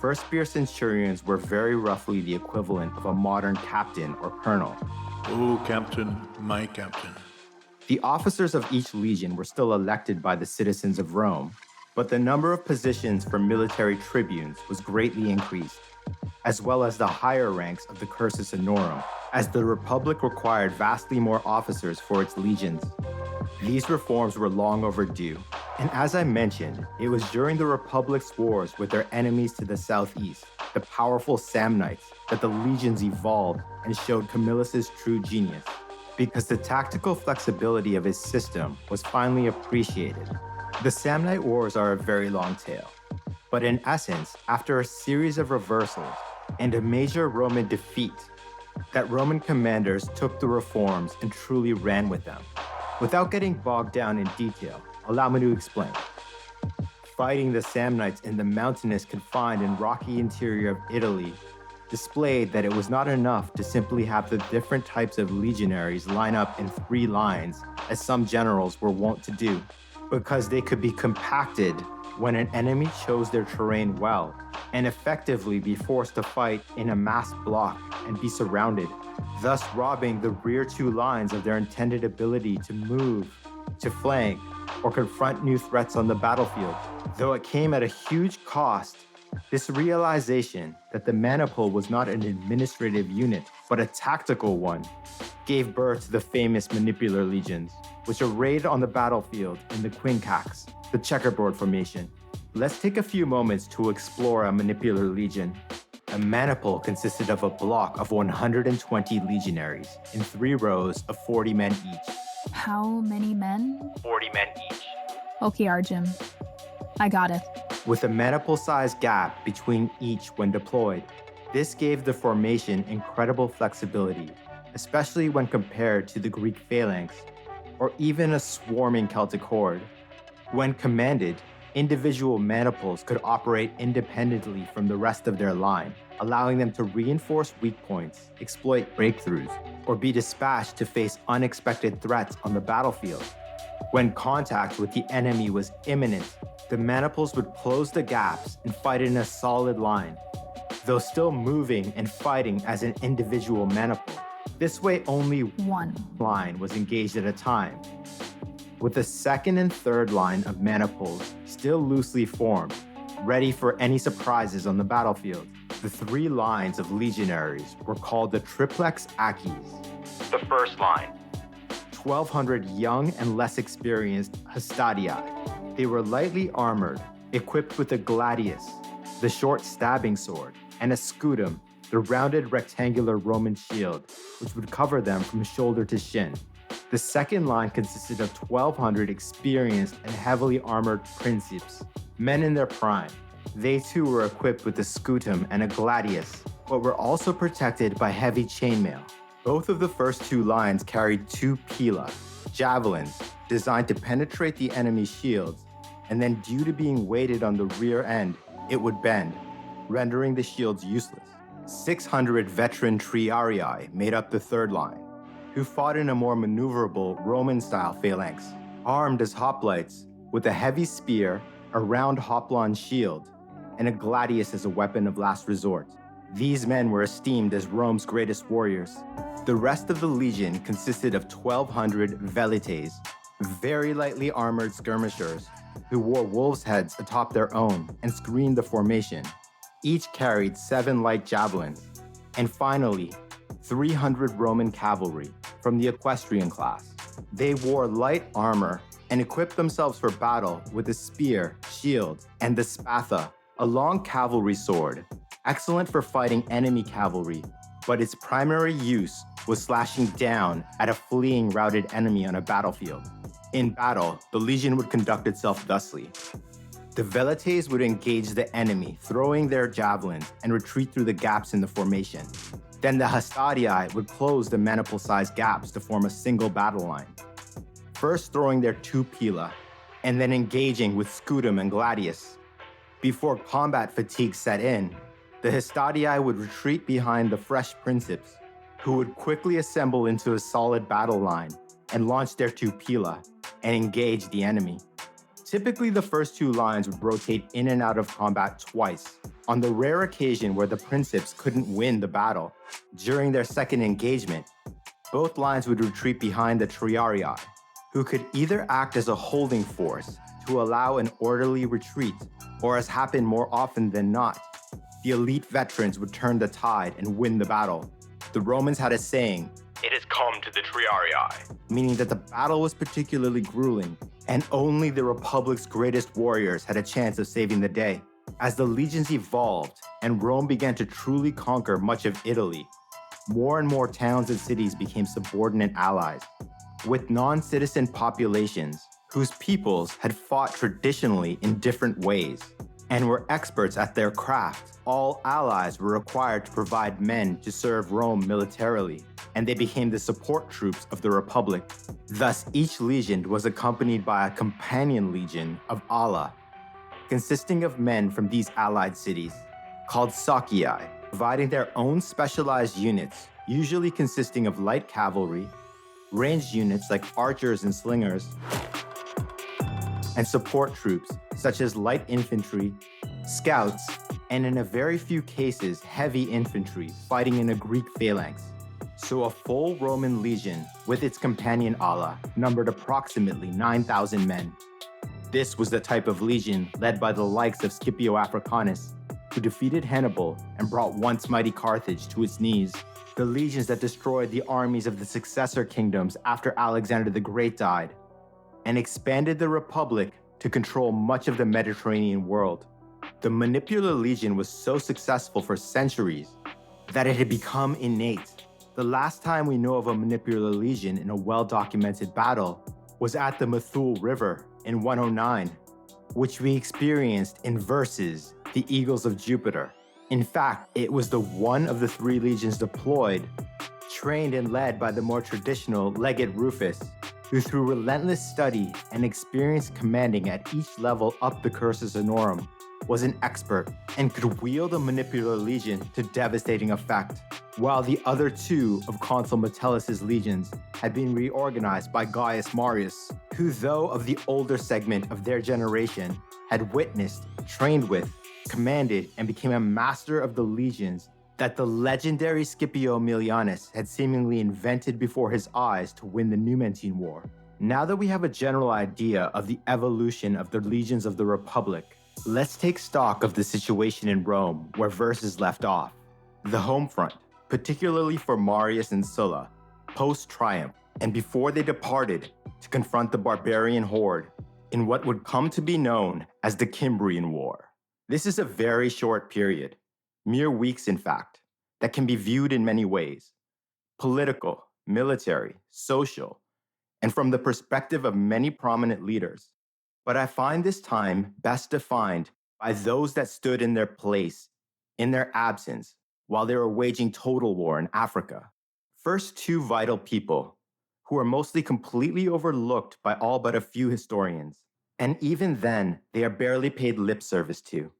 first-year centurions were very roughly the equivalent of a modern captain or colonel. Oh, Captain, my Captain. The officers of each legion were still elected by the citizens of Rome, but the number of positions for military tribunes was greatly increased, as well as the higher ranks of the cursus honorum, as the Republic required vastly more officers for its legions. These reforms were long overdue, and as I mentioned, it was during the Republic's wars with their enemies to the southeast the powerful Samnites, that the legions evolved and showed Camillus' true genius, because the tactical flexibility of his system was finally appreciated. The Samnite Wars are a very long tale, but in essence, after a series of reversals and a major Roman defeat, that Roman commanders took the reforms and truly ran with them. Without getting bogged down in detail, allow me to explain. Fighting the Samnites in the mountainous, confined, and rocky interior of Italy displayed that it was not enough to simply have the different types of legionaries line up in 3 lines, as some generals were wont to do, because they could be compacted when an enemy chose their terrain well and effectively be forced to fight in a massed block and be surrounded, thus robbing the rear 2 lines of their intended ability to move, to flank, or confront new threats on the battlefield. Though it came at a huge cost, this realization that the maniple was not an administrative unit, but a tactical one, gave birth to the famous manipular legions, which arrayed on the battlefield in the quincunx, the checkerboard formation. Let's take a few moments to explore a manipular legion. A maniple consisted of a block of 120 legionaries in 3 rows of 40 men each. How many men? 40 men each. Okay, Arjun. I got it. With a maniple-sized gap between each when deployed. This gave the formation incredible flexibility, especially when compared to the Greek phalanx, or even a swarming Celtic horde. When commanded, individual maniples could operate independently from the rest of their line, allowing them to reinforce weak points, exploit breakthroughs, or be dispatched to face unexpected threats on the battlefield. When contact with the enemy was imminent, the maniples would close the gaps and fight in a solid line, though still moving and fighting as an individual maniple. This way, only 1 line was engaged at a time, with the 2nd and 3rd line of maniples still loosely formed, ready for any surprises on the battlefield. The 3 lines of legionaries were called the triplex acies. The first line, 1,200 young and less experienced hastadii. They were lightly armored, equipped with a gladius, the short stabbing sword, and a scutum, the rounded rectangular Roman shield, which would cover them from shoulder to shin. The second line consisted of 1,200 experienced and heavily armored princeps, men in their prime. They too were equipped with a scutum and a gladius, but were also protected by heavy chainmail. Both of the first 2 lines carried 2 pila, javelins, designed to penetrate the enemy's shields, and then due to being weighted on the rear end, it would bend, rendering the shields useless. 600 veteran triarii made up the 3rd line, who fought in a more maneuverable Roman-style phalanx, armed as hoplites with a heavy spear, a round hoplon shield, and a gladius as a weapon of last resort. These men were esteemed as Rome's greatest warriors. The rest of the legion consisted of 1,200 velites, very lightly armored skirmishers, who wore wolves' heads atop their own and screened the formation. Each carried 7 light javelins. And finally, 300 Roman cavalry from the equestrian class. They wore light armor and equipped themselves for battle with a spear, shield, and the spatha, a long cavalry sword, excellent for fighting enemy cavalry, but its primary use was slashing down at a fleeing routed enemy on a battlefield. In battle, the legion would conduct itself thusly. The velites would engage the enemy, throwing their javelins, and retreat through the gaps in the formation. Then the hastadii would close the maniple-sized gaps to form a single battle line, first throwing their 2 pila, and then engaging with scutum and gladius. Before combat fatigue set in, the hastadii would retreat behind the fresh princeps, who would quickly assemble into a solid battle line and launch their 2 pila and engage the enemy. Typically, the first 2 lines would rotate in and out of combat twice. On the rare occasion where the princeps couldn't win the battle, during their second engagement, both lines would retreat behind the triarii, who could either act as a holding force to allow an orderly retreat, or as happened more often than not, the elite veterans would turn the tide and win the battle. The Romans had a saying, "It has come to the triarii," meaning that the battle was particularly grueling, and only the Republic's greatest warriors had a chance of saving the day. As the legions evolved, and Rome began to truly conquer much of Italy. More and more towns and cities became subordinate allies, with non-citizen populations whose peoples had fought traditionally in different ways and were experts at their craft. All allies were required to provide men to serve Rome militarily, and they became the support troops of the Republic. Thus, each legion was accompanied by a companion legion of ala, consisting of men from these allied cities, called Socii, providing their own specialized units, usually consisting of light cavalry, ranged units like archers and slingers, and support troops such as light infantry, scouts, and in a very few cases, heavy infantry fighting in a Greek phalanx. So a full Roman legion with its companion ala numbered approximately 9,000 men. This was the type of legion led by the likes of Scipio Africanus, who defeated Hannibal and brought once mighty Carthage to its knees. The legions that destroyed the armies of the successor kingdoms after Alexander the Great died, and expanded the Republic to control much of the Mediterranean world. The Manipular Legion was so successful for centuries that it had become innate. The last time we know of a Manipular Legion in a well-documented battle was at the Methul River in 109, which we experienced in Versus, the Eagles of Jupiter. In fact, it was the one of the 3 legions deployed, trained and led by the more traditional Legate Rufus, who through relentless study and experience commanding at each level up the Cursus Honorum, was an expert and could wield a Manipular Legion to devastating effect, while the other 2 of Consul Metellus's legions had been reorganized by Gaius Marius, who, though of the older segment of their generation, had witnessed, trained with, commanded, and became a master of the legions that the legendary Scipio Aemilianus had seemingly invented before his eyes to win the Numantine War. Now that we have a general idea of the evolution of the legions of the Republic, let's take stock of the situation in Rome where Versus left off. The home front, particularly for Marius and Sulla, post-triumph, and before they departed to confront the barbarian horde in what would come to be known as the Cimbrian War. This is a very short period, mere weeks in fact, that can be viewed in many ways: political, military, social, and from the perspective of many prominent leaders. But I find this time best defined by those that stood in their place, in their absence, while they were waging total war in Africa. First, 2 vital people who are mostly completely overlooked by all but a few historians, and even then, they are barely paid lip service to.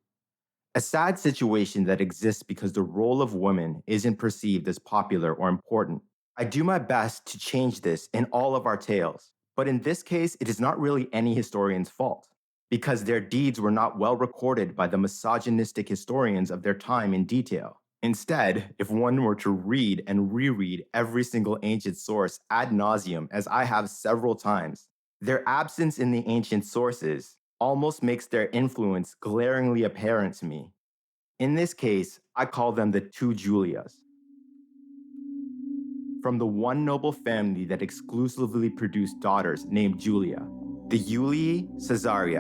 A sad situation that exists because the role of women isn't perceived as popular or important. I do my best to change this in all of our tales, but in this case, it is not really any historian's fault, because their deeds were not well recorded by the misogynistic historians of their time in detail. Instead, if one were to read and reread every single ancient source ad nauseum, as I have several times, their absence in the ancient sources almost makes their influence glaringly apparent to me. In this case, I call them the 2 Julias. From the one noble family that exclusively produced daughters named Julia, the Iulii Caesarii,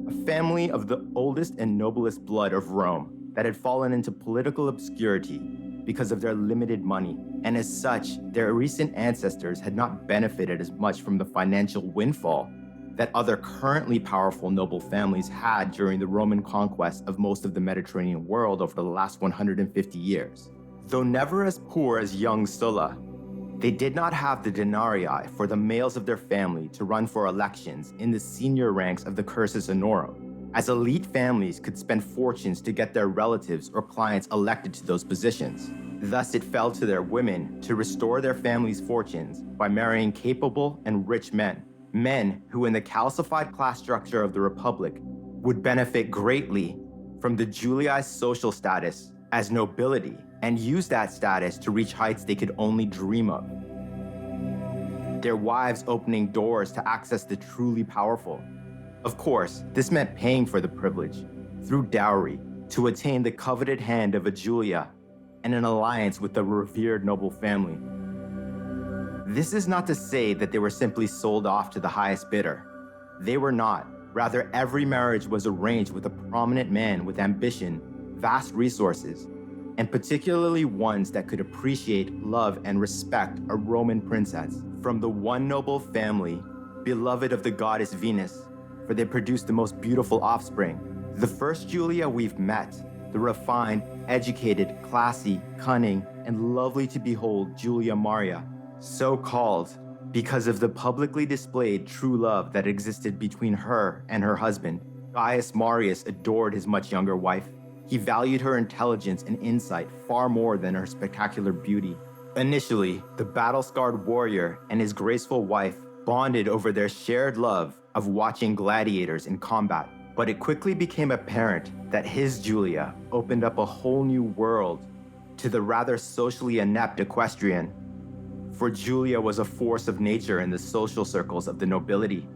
a family of the oldest and noblest blood of Rome that had fallen into political obscurity because of their limited money, and as such, their recent ancestors had not benefited as much from the financial windfall that other currently powerful noble families had during the Roman conquest of most of the Mediterranean world over the last 150 years. Though never as poor as young Sulla, they did not have the denarii for the males of their family to run for elections in the senior ranks of the Cursus Honorum, as elite families could spend fortunes to get their relatives or clients elected to those positions. Thus, it fell to their women to restore their family's fortunes by marrying capable and rich men. Men who, in the calcified class structure of the Republic, would benefit greatly from the Julii's social status as nobility and use that status to reach heights they could only dream of. Their wives opening doors to access the truly powerful. Of course, this meant paying for the privilege, through dowry, to attain the coveted hand of a Julia and an alliance with a revered noble family. This is not to say that they were simply sold off to the highest bidder. They were not. Rather, every marriage was arranged with a prominent man with ambition vast resources, and particularly ones that could appreciate, love, and respect a Roman princess from the one noble family, beloved of the goddess Venus, for they produced the most beautiful offspring. The first Julia we've met, the refined, educated, classy, cunning, and lovely to behold Julia Maria, so called because of the publicly displayed true love that existed between her and her husband. Gaius Marius adored his much younger wife. He valued her intelligence and insight far more than her spectacular beauty. Initially, the battle-scarred warrior and his graceful wife bonded over their shared love of watching gladiators in combat. But it quickly became apparent that his Julia opened up a whole new world to the rather socially inept equestrian. For Julia was a force of nature in the social circles of the nobility,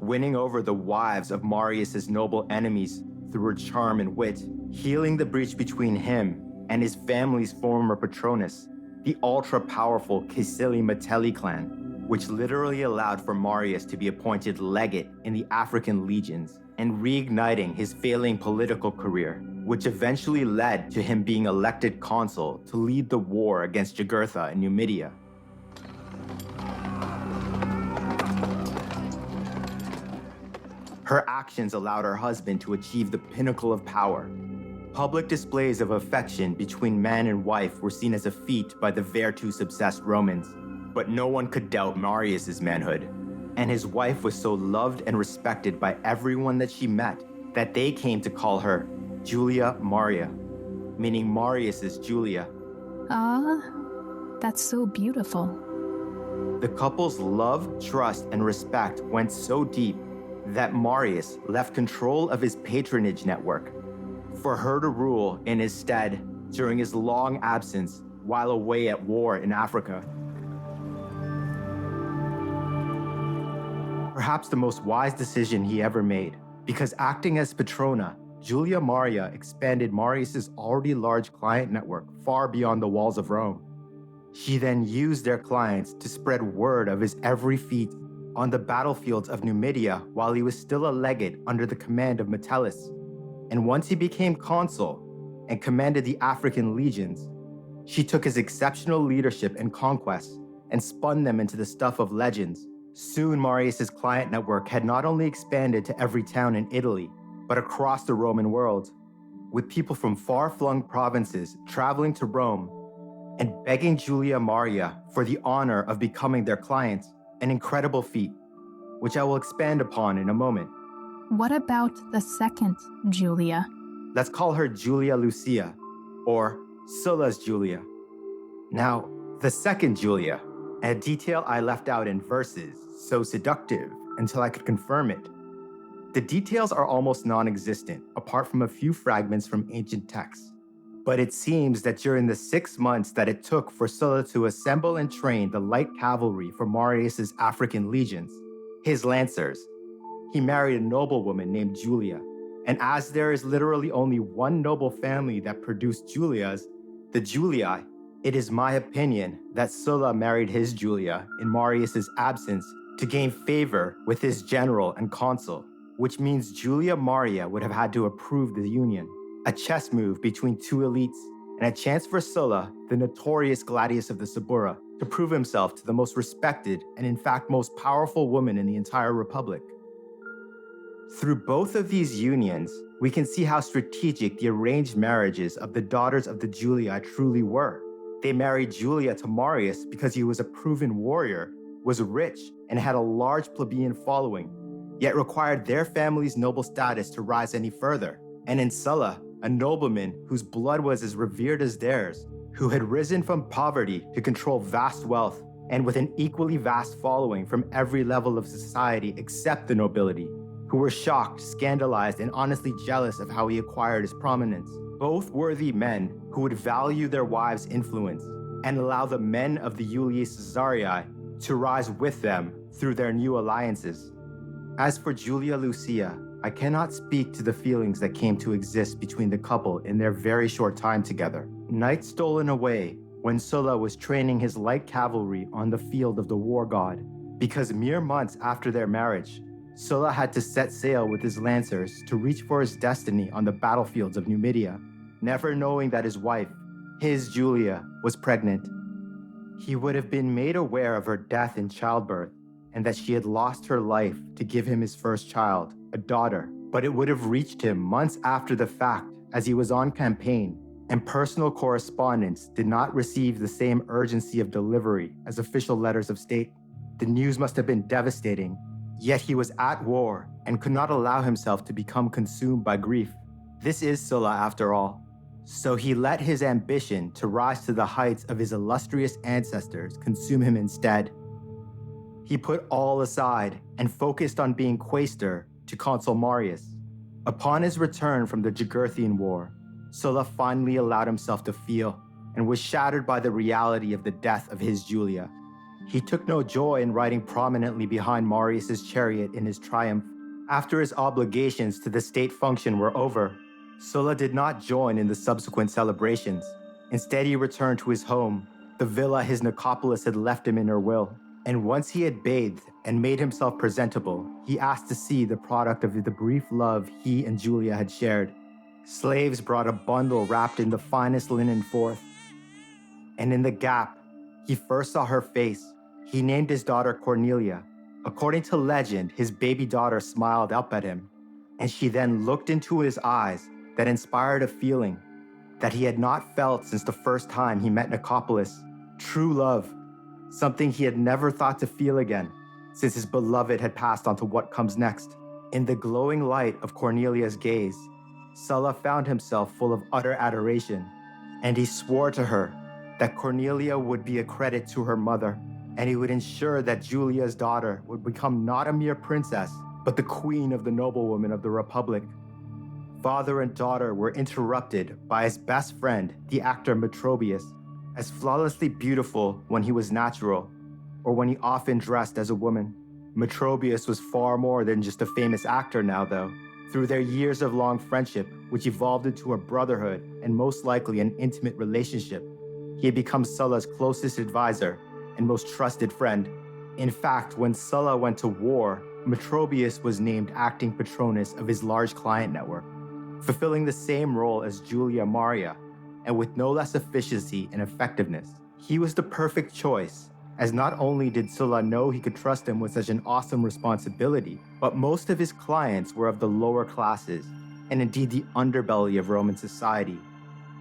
winning over the wives of Marius's noble enemies through her charm and wit, healing the breach between him and his family's former patronus, the ultra-powerful Caecili Metelli clan, which literally allowed for Marius to be appointed legate in the African legions and reigniting his failing political career, which eventually led to him being elected consul to lead the war against Jugurtha in Numidia. Her actions allowed her husband to achieve the pinnacle of power. Public displays of affection between man and wife were seen as a feat by the virtus-obsessed Romans, but no one could doubt Marius's manhood, and his wife was so loved and respected by everyone that she met that they came to call her Julia Maria, meaning Marius's Julia. That's so beautiful. The couple's love, trust, and respect went so deep that Marius left control of his patronage network for her to rule in his stead during his long absence while away at war in Africa. Perhaps the most wise decision he ever made, because acting as patrona, Julia Maria expanded Marius's already large client network far beyond the walls of Rome. She then used their clients to spread word of his every feat on the battlefields of Numidia while he was still a legate under the command of Metellus. And once he became consul and commanded the African legions, she took his exceptional leadership and conquests and spun them into the stuff of legends. Soon Marius's client network had not only expanded to every town in Italy, but across the Roman world, with people from far-flung provinces traveling to Rome and begging Julia Maria for the honor of becoming their clients. An incredible feat, which I will expand upon in a moment. What about the second Julia? Let's call her Julia Lucia, or Sulla's Julia. Now, the second Julia, a detail I left out in verses, so seductive until I could confirm it. The details are almost non-existent, apart from a few fragments from ancient texts. But it seems that during the 6 months that it took for Sulla to assemble and train the light cavalry for Marius's African legions, his lancers, he married a noblewoman named Julia. And as there is literally only one noble family that produced Julias, the Julii, it is my opinion that Sulla married his Julia in Marius's absence to gain favor with his general and consul, which means Julia Maria would have had to approve the union. A chess move between two elites, and a chance for Sulla, the notorious gladius of the Suburra, to prove himself to the most respected and in fact most powerful woman in the entire republic. Through both of these unions, we can see how strategic the arranged marriages of the daughters of the Julii truly were. They married Julia to Marius because he was a proven warrior, was rich, and had a large plebeian following, yet required their family's noble status to rise any further. And in Sulla, a nobleman whose blood was as revered as theirs, who had risen from poverty to control vast wealth, and with an equally vast following from every level of society except the nobility, who were shocked, scandalized, and honestly jealous of how he acquired his prominence. Both worthy men who would value their wives' influence and allow the men of the Iulius Caesarii to rise with them through their new alliances. As for Julia Lucia, I cannot speak to the feelings that came to exist between the couple in their very short time together. Night stolen away when Sulla was training his light cavalry on the field of the war god, because mere months after their marriage, Sulla had to set sail with his lancers to reach for his destiny on the battlefields of Numidia. never knowing that his wife, his Julia, was pregnant. He would have been made aware of her death in childbirth and that she had lost her life to give him his first child, a daughter, but it would have reached him months after the fact as he was on campaign, and personal correspondence did not receive the same urgency of delivery as official letters of state. The news must have been devastating, yet he was at war and could not allow himself to become consumed by grief. This is Sulla after all. So he let his ambition to rise to the heights of his illustrious ancestors consume him instead. He put all aside and focused on being quaestor to Consul Marius. Upon his return from the Jugurthine War, Sulla finally allowed himself to feel and was shattered by the reality of the death of his Julia. He took no joy in riding prominently behind Marius's chariot in his triumph. After his obligations to the state function were over, Sulla did not join in the subsequent celebrations. Instead, he returned to his home, the villa his Nicopolis had left him in her will. And once he had bathed and made himself presentable, he asked to see the product of the brief love he and Julia had shared. Slaves brought a bundle wrapped in the finest linen forth. And in the gap, he first saw her face. He named his daughter Cornelia. According to legend, his baby daughter smiled up at him, and she then looked into his eyes that inspired a feeling that he had not felt since the first time he met Nicopolis. True love, something he had never thought to feel again since his beloved had passed on to what comes next. In the glowing light of Cornelia's gaze, Sulla found himself full of utter adoration, and he swore to her that Cornelia would be a credit to her mother, and he would ensure that Julia's daughter would become not a mere princess, but the queen of the noblewomen of the Republic. Father and daughter were interrupted by his best friend, the actor Metrobius. As flawlessly beautiful when he was natural, or when he often dressed as a woman. Metrobius was far more than just a famous actor now, though. Through their years of long friendship, which evolved into a brotherhood and most likely an intimate relationship, he had become Sulla's closest advisor and most trusted friend. In fact, when Sulla went to war, Metrobius was named acting patronus of his large client network, fulfilling the same role as Julia Maria, and with no less efficiency and effectiveness. He was the perfect choice, as not only did Sulla know he could trust him with such an awesome responsibility, but most of his clients were of the lower classes, and indeed the underbelly of Roman society,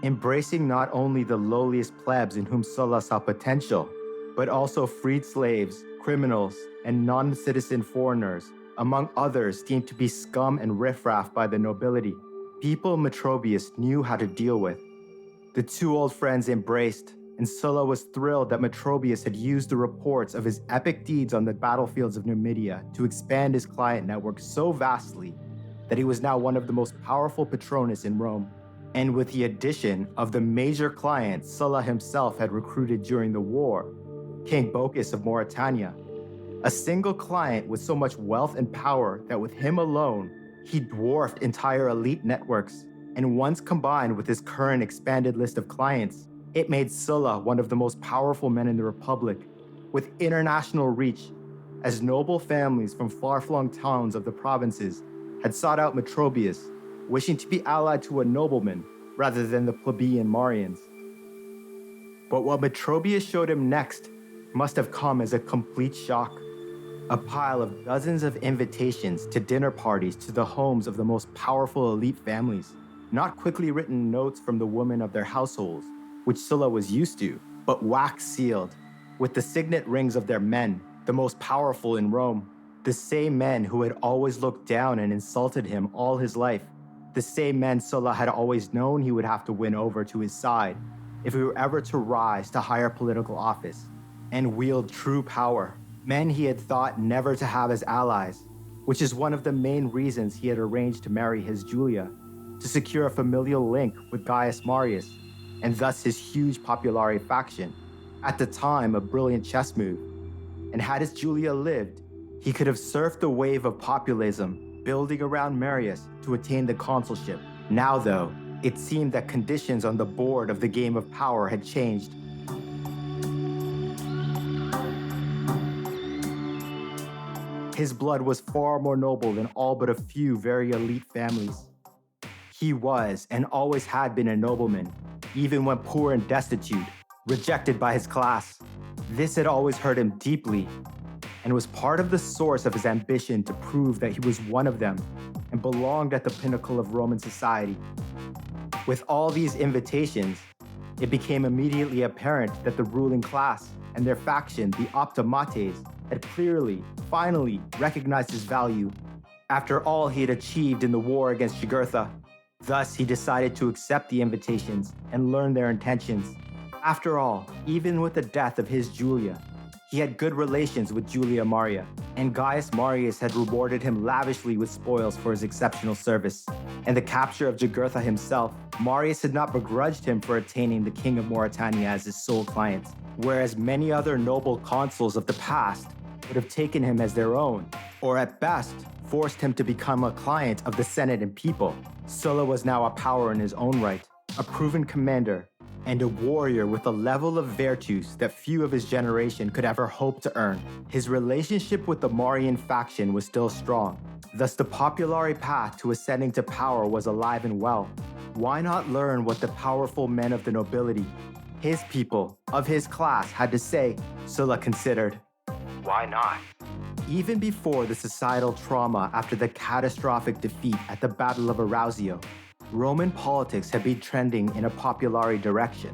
embracing not only the lowliest plebs in whom Sulla saw potential, but also freed slaves, criminals, and non-citizen foreigners, among others deemed to be scum and riffraff by the nobility, people Metrobius knew how to deal with. The two old friends embraced, and Sulla was thrilled that Metrobius had used the reports of his epic deeds on the battlefields of Numidia to expand his client network so vastly that he was now one of the most powerful patronus in Rome. And with the addition of the major clients Sulla himself had recruited during the war, King Bocchus of Mauritania, a single client with so much wealth and power that with him alone, he dwarfed entire elite networks. And once combined with his current expanded list of clients, it made Sulla one of the most powerful men in the Republic, with international reach, as noble families from far-flung towns of the provinces had sought out Metrobius, wishing to be allied to a nobleman rather than the plebeian Marians. But what Metrobius showed him next must have come as a complete shock. A pile of dozens of invitations to dinner parties to the homes of the most powerful elite families. Not quickly written notes from the women of their households, which Sulla was used to, but wax sealed, with the signet rings of their men, the most powerful in Rome. The same men who had always looked down and insulted him all his life. The same men Sulla had always known he would have to win over to his side if he were ever to rise to higher political office and wield true power. Men he had thought never to have as allies, which is one of the main reasons he had arranged to marry his Julia, to secure a familial link with Gaius Marius, and thus his huge Populari faction, at the time a brilliant chess move. And had his Julia lived, he could have surfed the wave of populism, building around Marius to attain the consulship. Now though, it seemed that conditions on the board of the game of power had changed. His blood was far more noble than all but a few very elite families. He was and always had been a nobleman, even when poor and destitute, rejected by his class. This had always hurt him deeply and was part of the source of his ambition to prove that he was one of them and belonged at the pinnacle of Roman society. With all these invitations, it became immediately apparent that the ruling class and their faction, the Optimates, had clearly, finally recognized his value after all he had achieved in the war against Jugurtha. Thus, he decided to accept the invitations and learn their intentions. After all, even with the death of his Julia, he had good relations with Julia Maria, and Gaius Marius had rewarded him lavishly with spoils for his exceptional service. And the capture of Jugurtha himself, Marius had not begrudged him for attaining the king of Mauritania as his sole client, whereas many other noble consuls of the past would have taken him as their own, or at best, forced him to become a client of the Senate and people. Sulla was now a power in his own right, a proven commander, and a warrior with a level of virtus that few of his generation could ever hope to earn. His relationship with the Marian faction was still strong, thus the populari path to ascending to power was alive and well. Why not learn what the powerful men of the nobility, his people, of his class had to say? Sulla considered. Why not? Even before the societal trauma after the catastrophic defeat at the Battle of Arausio, Roman politics had been trending in a populari direction.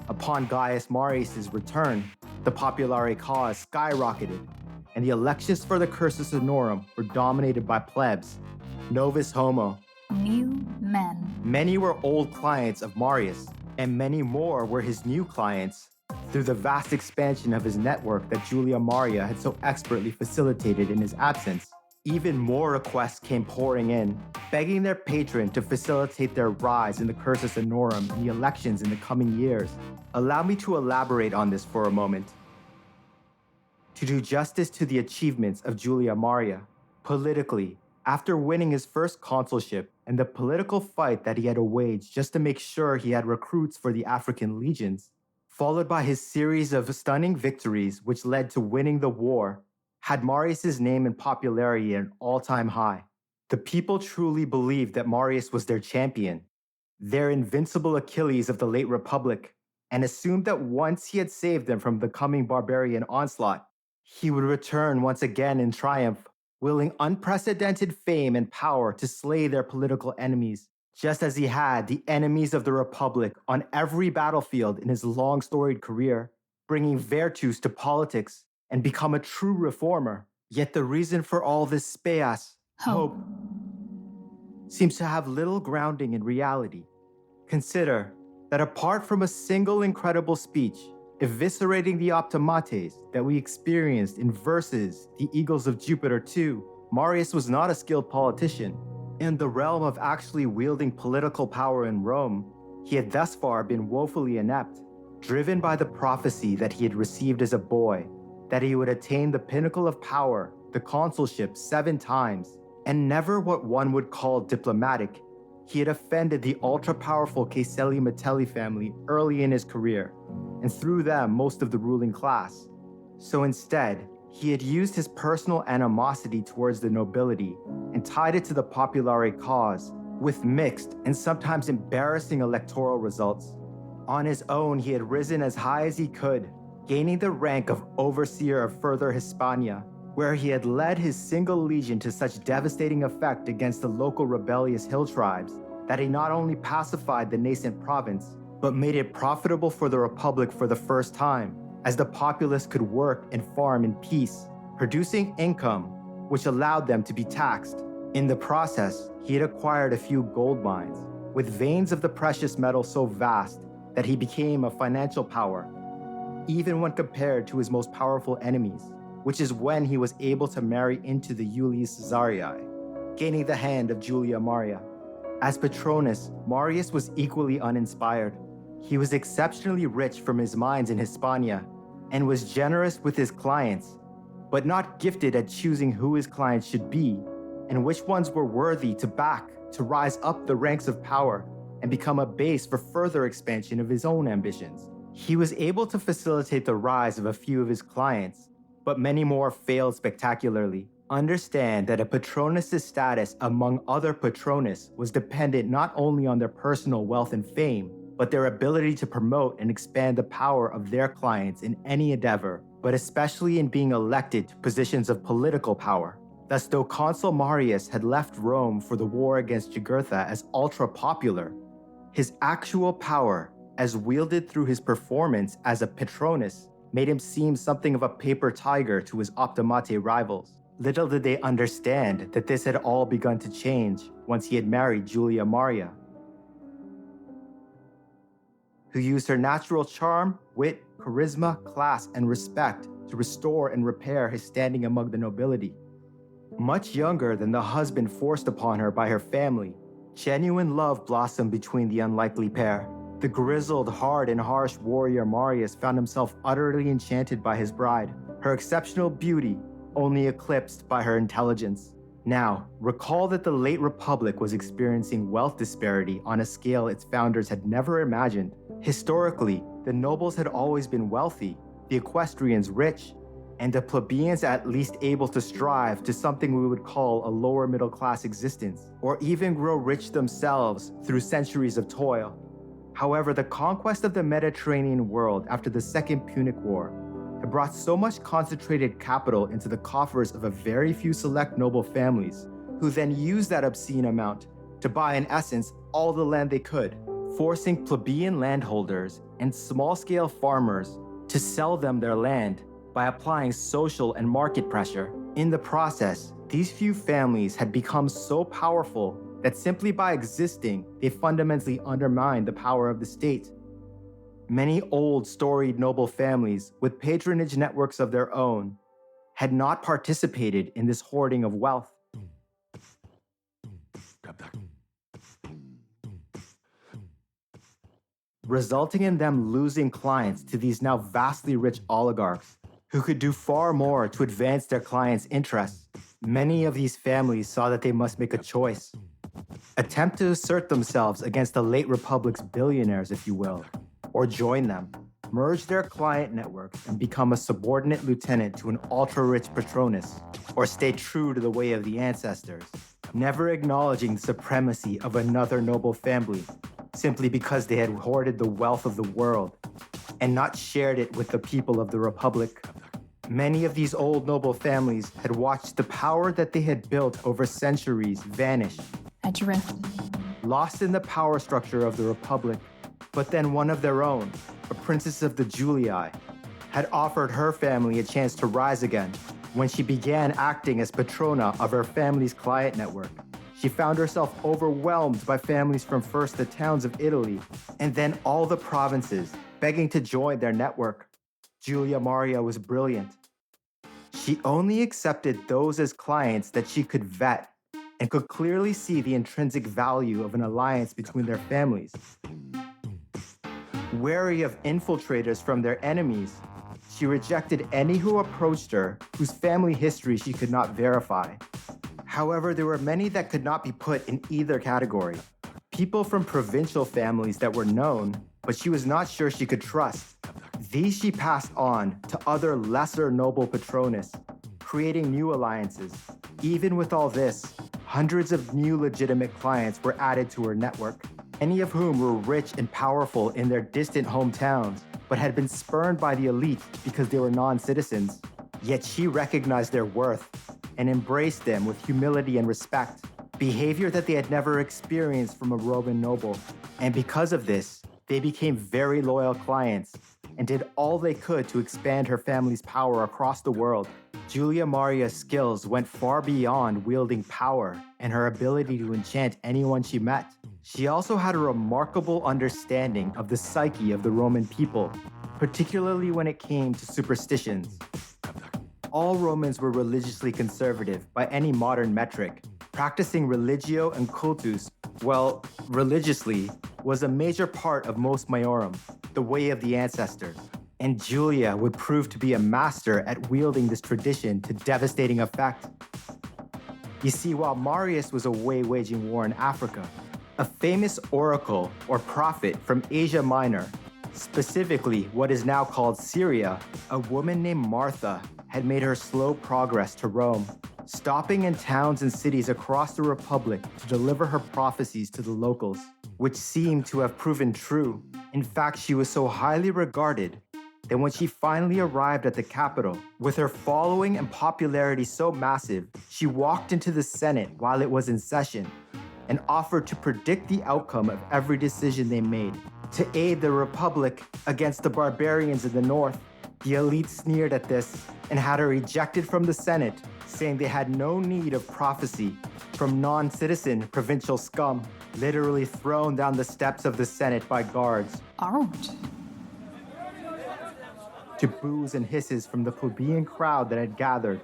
Upon Gaius Marius' return, the populari cause skyrocketed, and the elections for the cursus honorum were dominated by plebs, novus homo. New men. Many were old clients of Marius, and many more were his new clients through the vast expansion of his network that Julia Maria had so expertly facilitated in his absence. Even more requests came pouring in, begging their patron to facilitate their rise in the cursus honorum in the elections in the coming years. Allow me to elaborate on this for a moment. To do justice to the achievements of Julia Maria, politically, after winning his first consulship and the political fight that he had to wage just to make sure he had recruits for the African legions, followed by his series of stunning victories which led to winning the war, had Marius' name and popularity at an all-time high. The people truly believed that Marius was their champion, their invincible Achilles of the late Republic, and assumed that once he had saved them from the coming barbarian onslaught, he would return once again in triumph, wielding unprecedented fame and power to slay their political enemies, just as he had the enemies of the Republic on every battlefield in his long storied career, bringing virtus to politics and become a true reformer. Yet the reason for all this speas, hope, seems to have little grounding in reality. Consider that apart from a single incredible speech eviscerating the Optimates that we experienced in Versus, the Eagles of Jupiter 2, Marius was not a skilled politician. In the realm of actually wielding political power in Rome, he had thus far been woefully inept, driven by the prophecy that he had received as a boy, that he would attain the pinnacle of power, the consulship, 7 times, and never what one would call diplomatic. He had offended the ultra-powerful Caeselli Metelli family early in his career, and through them most of the ruling class. So instead, he had used his personal animosity towards the nobility and tied it to the populari cause, with mixed and sometimes embarrassing electoral results. On his own, he had risen as high as he could, gaining the rank of overseer of further Hispania, where he had led his single legion to such devastating effect against the local rebellious hill tribes that he not only pacified the nascent province, but made it profitable for the Republic for the first time, as the populace could work and farm in peace, producing income which allowed them to be taxed. In the process, he had acquired a few gold mines, with veins of the precious metal so vast that he became a financial power, even when compared to his most powerful enemies, which is when he was able to marry into the Iulius Caesarii, gaining the hand of Julia Maria. As Patronus, Marius was equally uninspired. He was exceptionally rich from his mines in Hispania and was generous with his clients, but not gifted at choosing who his clients should be and which ones were worthy to back to rise up the ranks of power and become a base for further expansion of his own ambitions. He was able to facilitate the rise of a few of his clients, but many more failed spectacularly. Understand that a Patronus' status among other Patronus was dependent not only on their personal wealth and fame, but their ability to promote and expand the power of their clients in any endeavor, but especially in being elected to positions of political power. Thus, though Consul Marius had left Rome for the war against Jugurtha as ultra-popular, his actual power, as wielded through his performance as a Patronus, made him seem something of a paper tiger to his optimate rivals. Little did they understand that this had all begun to change once he had married Julia Maria, who used her natural charm, wit, charisma, class, and respect to restore and repair his standing among the nobility. Much younger than the husband forced upon her by her family, genuine love blossomed between the unlikely pair. The grizzled, hard, and harsh warrior Marius found himself utterly enchanted by his bride, her exceptional beauty only eclipsed by her intelligence. Now, recall that the late Republic was experiencing wealth disparity on a scale its founders had never imagined. Historically, the nobles had always been wealthy, the equestrians rich, and the plebeians at least able to strive to something we would call a lower middle class existence, or even grow rich themselves through centuries of toil. However, the conquest of the Mediterranean world after the Second Punic War had brought so much concentrated capital into the coffers of a very few select noble families, who then used that obscene amount to buy in essence all the land they could, forcing plebeian landholders and small-scale farmers to sell them their land by applying social and market pressure. In the process, these few families had become so powerful that simply by existing, they fundamentally undermined the power of the state. Many old, storied noble families with patronage networks of their own had not participated in this hoarding of wealth. Resulting in them losing clients to these now vastly rich oligarchs who could do far more to advance their clients' interests. Many of these families saw that they must make a choice. Attempt to assert themselves against the late Republic's billionaires, if you will, or join them, merge their client networks and become a subordinate lieutenant to an ultra-rich Patronus, or stay true to the way of the ancestors, never acknowledging the supremacy of another noble family, simply because they had hoarded the wealth of the world and not shared it with the people of the Republic. Many of these old noble families had watched the power that they had built over centuries vanish, Adrift. lost in the power structure of the Republic. But then one of their own, a princess of the Julii, had offered her family a chance to rise again. When she began acting as patrona of her family's client network, she found herself overwhelmed by families from first the towns of Italy and then all the provinces begging to join their network. Julia Maria was brilliant. She only accepted those as clients that she could vet and could clearly see the intrinsic value of an alliance between their families. Wary of infiltrators from their enemies, she rejected any who approached her whose family history she could not verify. However, there were many that could not be put in either category. People from provincial families that were known, but she was not sure she could trust. These she passed on to other lesser noble Patronus, creating new alliances. Even with all this, hundreds of new legitimate clients were added to her network, many of whom were rich and powerful in their distant hometowns, but had been spurned by the elite because they were non-citizens. Yet she recognized their worth and embraced them with humility and respect, behavior that they had never experienced from a Roman noble. And because of this, they became very loyal clients and did all they could to expand her family's power across the world. Julia Maria's skills went far beyond wielding power and her ability to enchant anyone she met. She also had a remarkable understanding of the psyche of the Roman people, particularly when it came to superstitions. All Romans were religiously conservative by any modern metric. Practicing religio and cultus, well, religiously, was a major part of most maiorum, the way of the ancestors. And Julia would prove to be a master at wielding this tradition to devastating effect. You see, while Marius was away waging war in Africa, a famous oracle or prophet from Asia Minor, specifically what is now called Syria, a woman named Martha had made her slow progress to Rome. stopping in towns and cities across the Republic to deliver her prophecies to the locals, which seemed to have proven true. In fact, she was so highly regarded that when she finally arrived at the capital, with her following and popularity so massive, she walked into the Senate while it was in session and offered to predict the outcome of every decision they made. To aid the Republic against the barbarians in the north, the elite sneered at this and had her ejected from the Senate, saying they had no need of prophecy from non-citizen provincial scum, literally thrown down the steps of the Senate by guards. Ouch. To boos and hisses from the plebeian crowd that had gathered,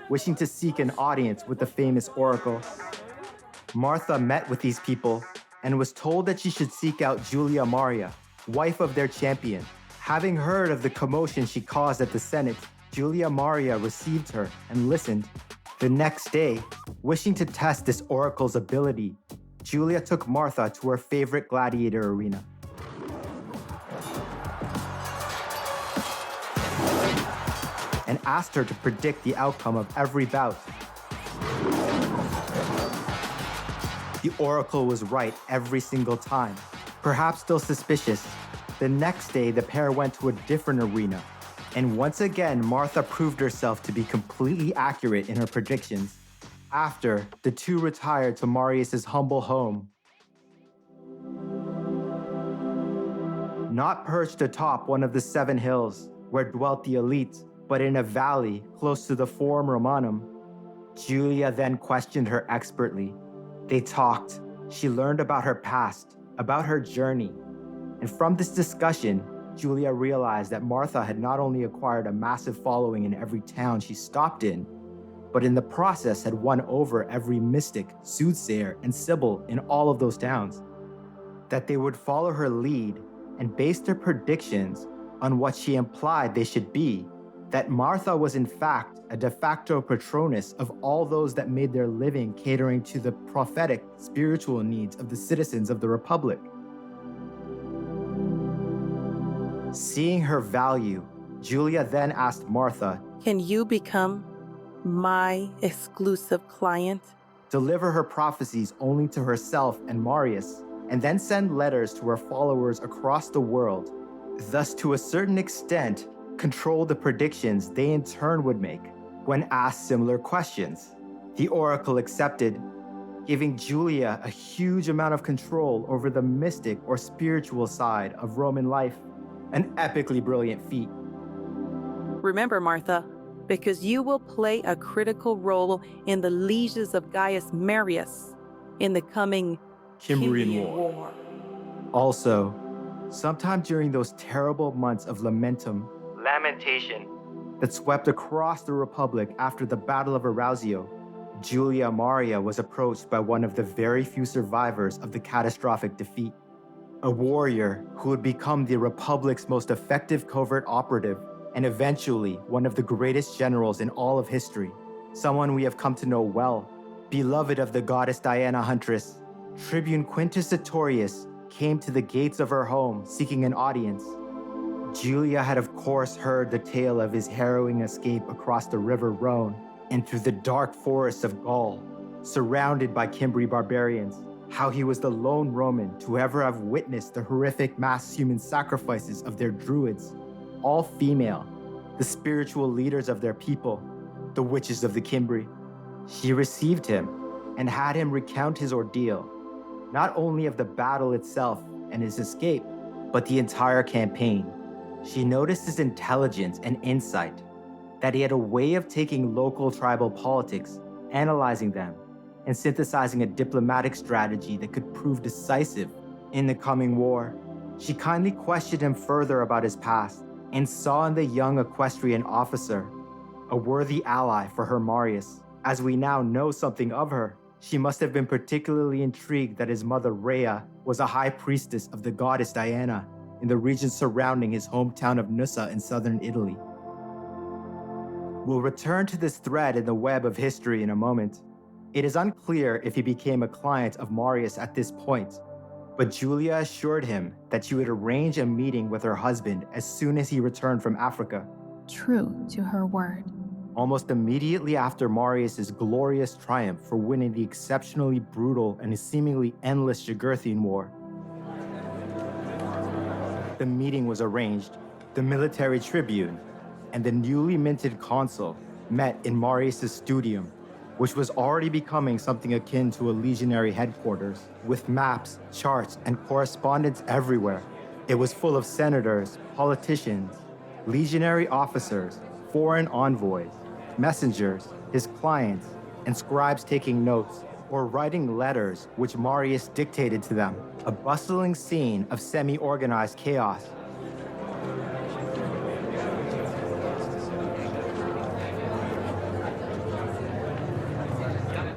wishing to seek an audience with the famous oracle. Martha met with these people and was told that she should seek out Julia Maria, wife of their champion. Having heard of the commotion she caused at the Senate, Julia Maria received her and listened. The next day, wishing to test this oracle's ability, Julia took Martha to her favorite gladiator arena. And asked her to predict the outcome of every bout. The oracle was right every single time, perhaps still suspicious. The next day, the pair went to a different arena, and once again, Martha proved herself to be completely accurate in her predictions. After, the two retired to Marius's humble home. Not perched atop one of the 7 hills, where dwelt the elite, but in a valley close to the Forum Romanum. Julia then questioned her expertly. They talked. She learned about her past, about her journey. And from this discussion, Julia realized that Martha had not only acquired a massive following in every town she stopped in, but in the process had won over every mystic, soothsayer, and sibyl in all of those towns. That they would follow her lead and base their predictions on what she implied they should be. That Martha was in fact a de facto patroness of all those that made their living catering to the prophetic, spiritual needs of the citizens of the Republic. Seeing her value, Julia then asked Martha, "Can you become my exclusive client?" Deliver her prophecies only to herself and Marius, and then send letters to her followers across the world, thus to a certain extent control the predictions they in turn would make when asked similar questions. The oracle accepted, giving Julia a huge amount of control over the mystic or spiritual side of Roman life, an epically brilliant feat. Remember, Martha, because you will play a critical role in the lieges of Gaius Marius in the coming Cimbrian War. Also, sometime during those terrible months of lamentum, lamentation, that swept across the Republic after the Battle of Arausio, Julia Maria was approached by one of the very few survivors of the catastrophic defeat. A warrior who would become the Republic's most effective covert operative and eventually one of the greatest generals in all of history. Someone we have come to know well, beloved of the goddess Diana Huntress. Tribune Quintus Sertorius came to the gates of her home seeking an audience. Julia had of course heard the tale of his harrowing escape across the river Rhone and through the dark forests of Gaul, surrounded by Cimbri barbarians. How he was the lone Roman to ever have witnessed the horrific mass human sacrifices of their druids, all female, the spiritual leaders of their people, the witches of the Cimbri. She received him and had him recount his ordeal, not only of the battle itself and his escape, but the entire campaign. She noticed his intelligence and insight, that he had a way of taking local tribal politics, analyzing them, and synthesizing a diplomatic strategy that could prove decisive in the coming war. She kindly questioned him further about his past and saw in the young equestrian officer a worthy ally for her Marius. As we now know something of her, she must have been particularly intrigued that his mother Rhea was a high priestess of the goddess Diana in the region surrounding his hometown of Nussa in southern Italy. We'll return to this thread in the web of history in a moment. It is unclear if he became a client of Marius at this point, but Julia assured him that she would arrange a meeting with her husband as soon as he returned from Africa. True to her word. almost immediately after Marius' glorious triumph for winning the exceptionally brutal and seemingly endless Jugurthine War. The meeting was arranged. The military tribune and the newly minted consul met in Marius' studium, which was already becoming something akin to a legionary headquarters, with maps, charts, and correspondence everywhere. It was full of senators, politicians, legionary officers, foreign envoys, messengers, his clients, and scribes taking notes or writing letters which Marius dictated to them, a bustling scene of semi-organized chaos.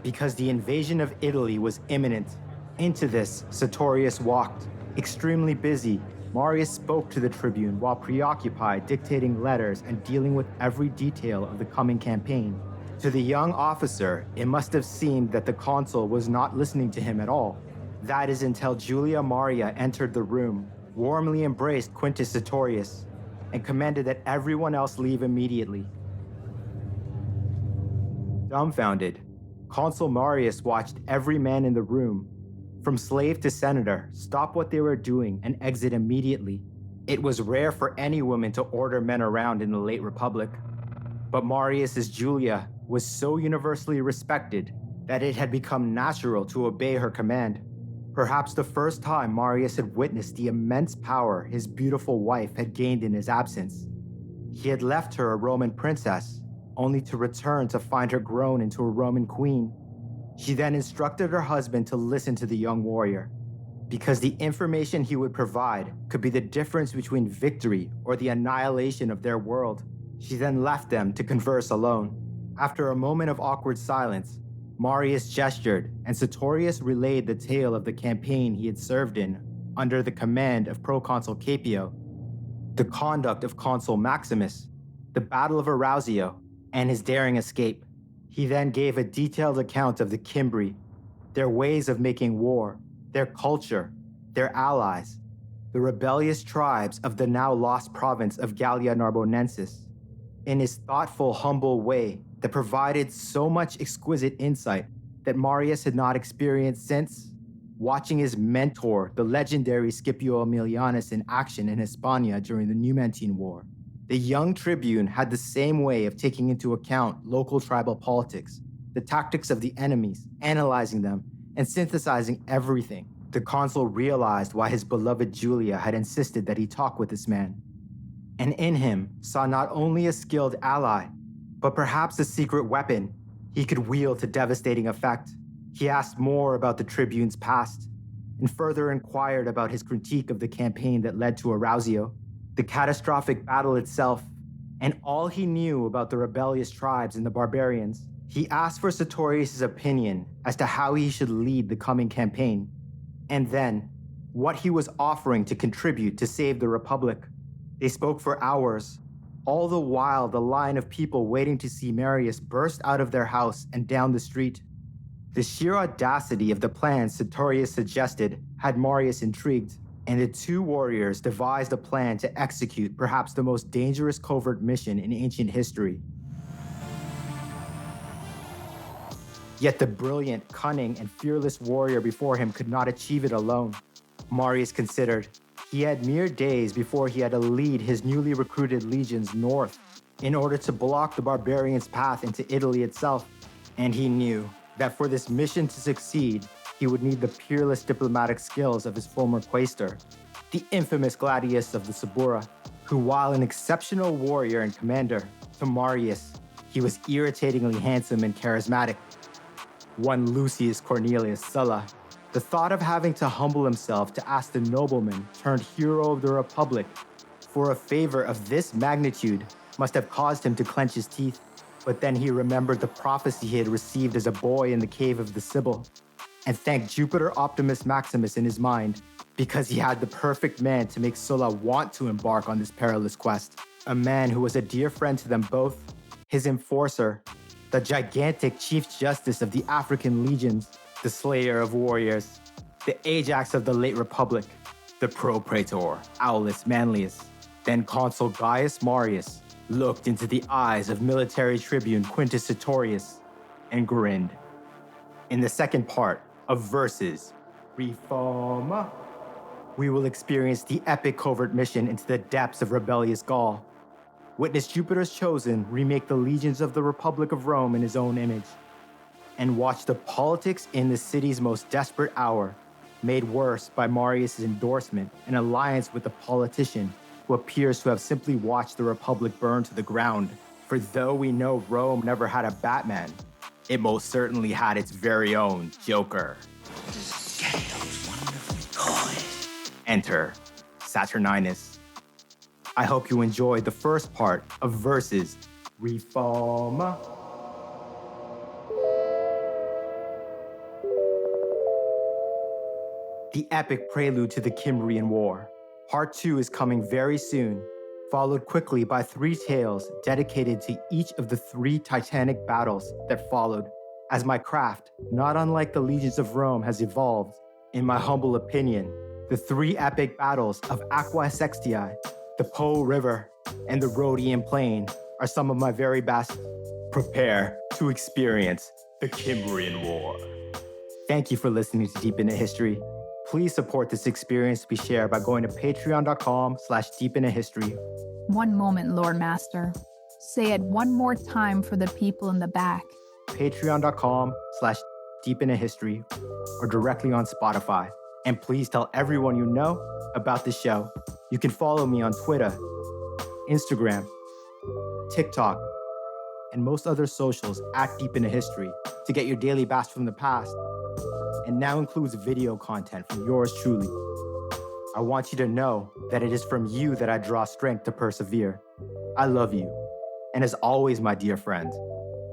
Because the invasion of Italy was imminent. Into this, Sertorius walked. Extremely busy, Marius spoke to the tribune while preoccupied dictating letters and dealing with every detail of the coming campaign. To the young officer, it must have seemed that the consul was not listening to him at all. That is until Julia Maria entered the room, warmly embraced Quintus Sertorius, and commanded that everyone else leave immediately. Dumbfounded, Consul Marius watched every man in the room, from slave to senator, stop what they were doing and exit immediately. It was rare for any woman to order men around in the late Republic, but Marius's Julia was so universally respected that it had become natural to obey her command. Perhaps the first time Marius had witnessed the immense power his beautiful wife had gained in his absence. He had left her a Roman princess, only to return to find her grown into a Roman queen. She then instructed her husband to listen to the young warrior, because the information he would provide could be the difference between victory or the annihilation of their world. She then left them to converse alone. After a moment of awkward silence, Marius gestured, and Sertorius relayed the tale of the campaign he had served in under the command of Proconsul Caepio, the conduct of Consul Maximus, the Battle of Arausio, and his daring escape. He then gave a detailed account of the Cimbri, their ways of making war, their culture, their allies, the rebellious tribes of the now lost province of Gallia Narbonensis. In his thoughtful, humble way that provided so much exquisite insight that Marius had not experienced since watching his mentor, the legendary Scipio Aemilianus, in action in Hispania during the Numantine War. The young tribune had the same way of taking into account local tribal politics, the tactics of the enemies, analyzing them, and synthesizing everything. The consul realized why his beloved Julia had insisted that he talk with this man, and in him saw not only a skilled ally, but perhaps a secret weapon he could wield to devastating effect. He asked more about the tribune's past, and further inquired about his critique of the campaign that led to Arausio, the catastrophic battle itself, and all he knew about the rebellious tribes and the barbarians. He asked for Sertorius' opinion as to how he should lead the coming campaign, and then what he was offering to contribute to save the Republic. They spoke for hours, all the while the line of people waiting to see Marius burst out of their house and down the street. The sheer audacity of the plans Sertorius suggested had Marius intrigued, and the two warriors devised a plan to execute perhaps the most dangerous covert mission in ancient history. Yet the brilliant, cunning, and fearless warrior before him could not achieve it alone. Marius considered. He had mere days before he had to lead his newly recruited legions north in order to block the barbarians' path into Italy itself. And he knew that for this mission to succeed, he would need the peerless diplomatic skills of his former quaestor, the infamous Gladius of the Subura, who, while an exceptional warrior and commander, to Marius, he was irritatingly handsome and charismatic. One Lucius Cornelius Sulla. The thought of having to humble himself to ask the nobleman turned hero of the Republic for a favor of this magnitude must have caused him to clench his teeth. But then he remembered the prophecy he had received as a boy in the cave of the Sibyl, and thanked Jupiter Optimus Maximus in his mind because he had the perfect man to make Sulla want to embark on this perilous quest. A man who was a dear friend to them both, his enforcer, the gigantic Chief Justice of the African legions, the slayer of warriors, the Ajax of the late Republic, the Propraetor, Aulus Manlius, then Consul Gaius Marius, looked into the eyes of military tribune Quintus Sertorius and grinned. In the second part of Versus Reforma, we will experience the epic covert mission into the depths of rebellious Gaul. Witness Jupiter's Chosen remake the legions of the Republic of Rome in his own image, and watch the politics in the city's most desperate hour, made worse by Marius' endorsement and alliance with a politician who appears to have simply watched the Republic burn to the ground. For though we know Rome never had a Batman, it most certainly had its very own Joker. Get those wonderful toys. Enter Saturninus. I hope you enjoyed the first part of Versus Reforma. The epic prelude to the Cimbrian War. Part 2 is coming very soon, followed quickly by 3 tales dedicated to each of the 3 titanic battles that followed, as my craft, not unlike the legions of Rome, has evolved. In my humble opinion, the 3 epic battles of Aquae Sextiae, the Po River, and the Rhodian Plain are some of my very best. Prepare to experience the Cimbrian War. Thank you for listening to Deep Into History. Please support this experience to be shared by going to patreon.com/deepintohistory. One moment, Lord Master. Say it one more time for the people in the back. Patreon.com/deepintohistory or directly on Spotify. And please tell everyone you know about the show. You can follow me on Twitter, Instagram, TikTok, and most other socials at Deep Into History to get your daily blast from the past. And now includes video content from yours truly. I want you to know that it is from you that I draw strength to persevere. I love you. And as always, my dear friend,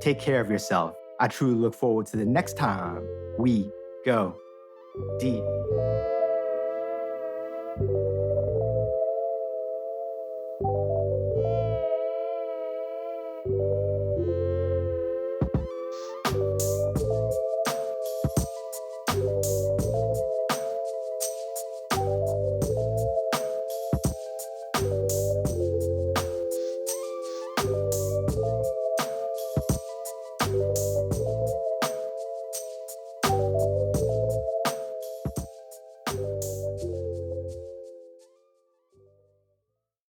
take care of yourself. I truly look forward to the next time we go deep.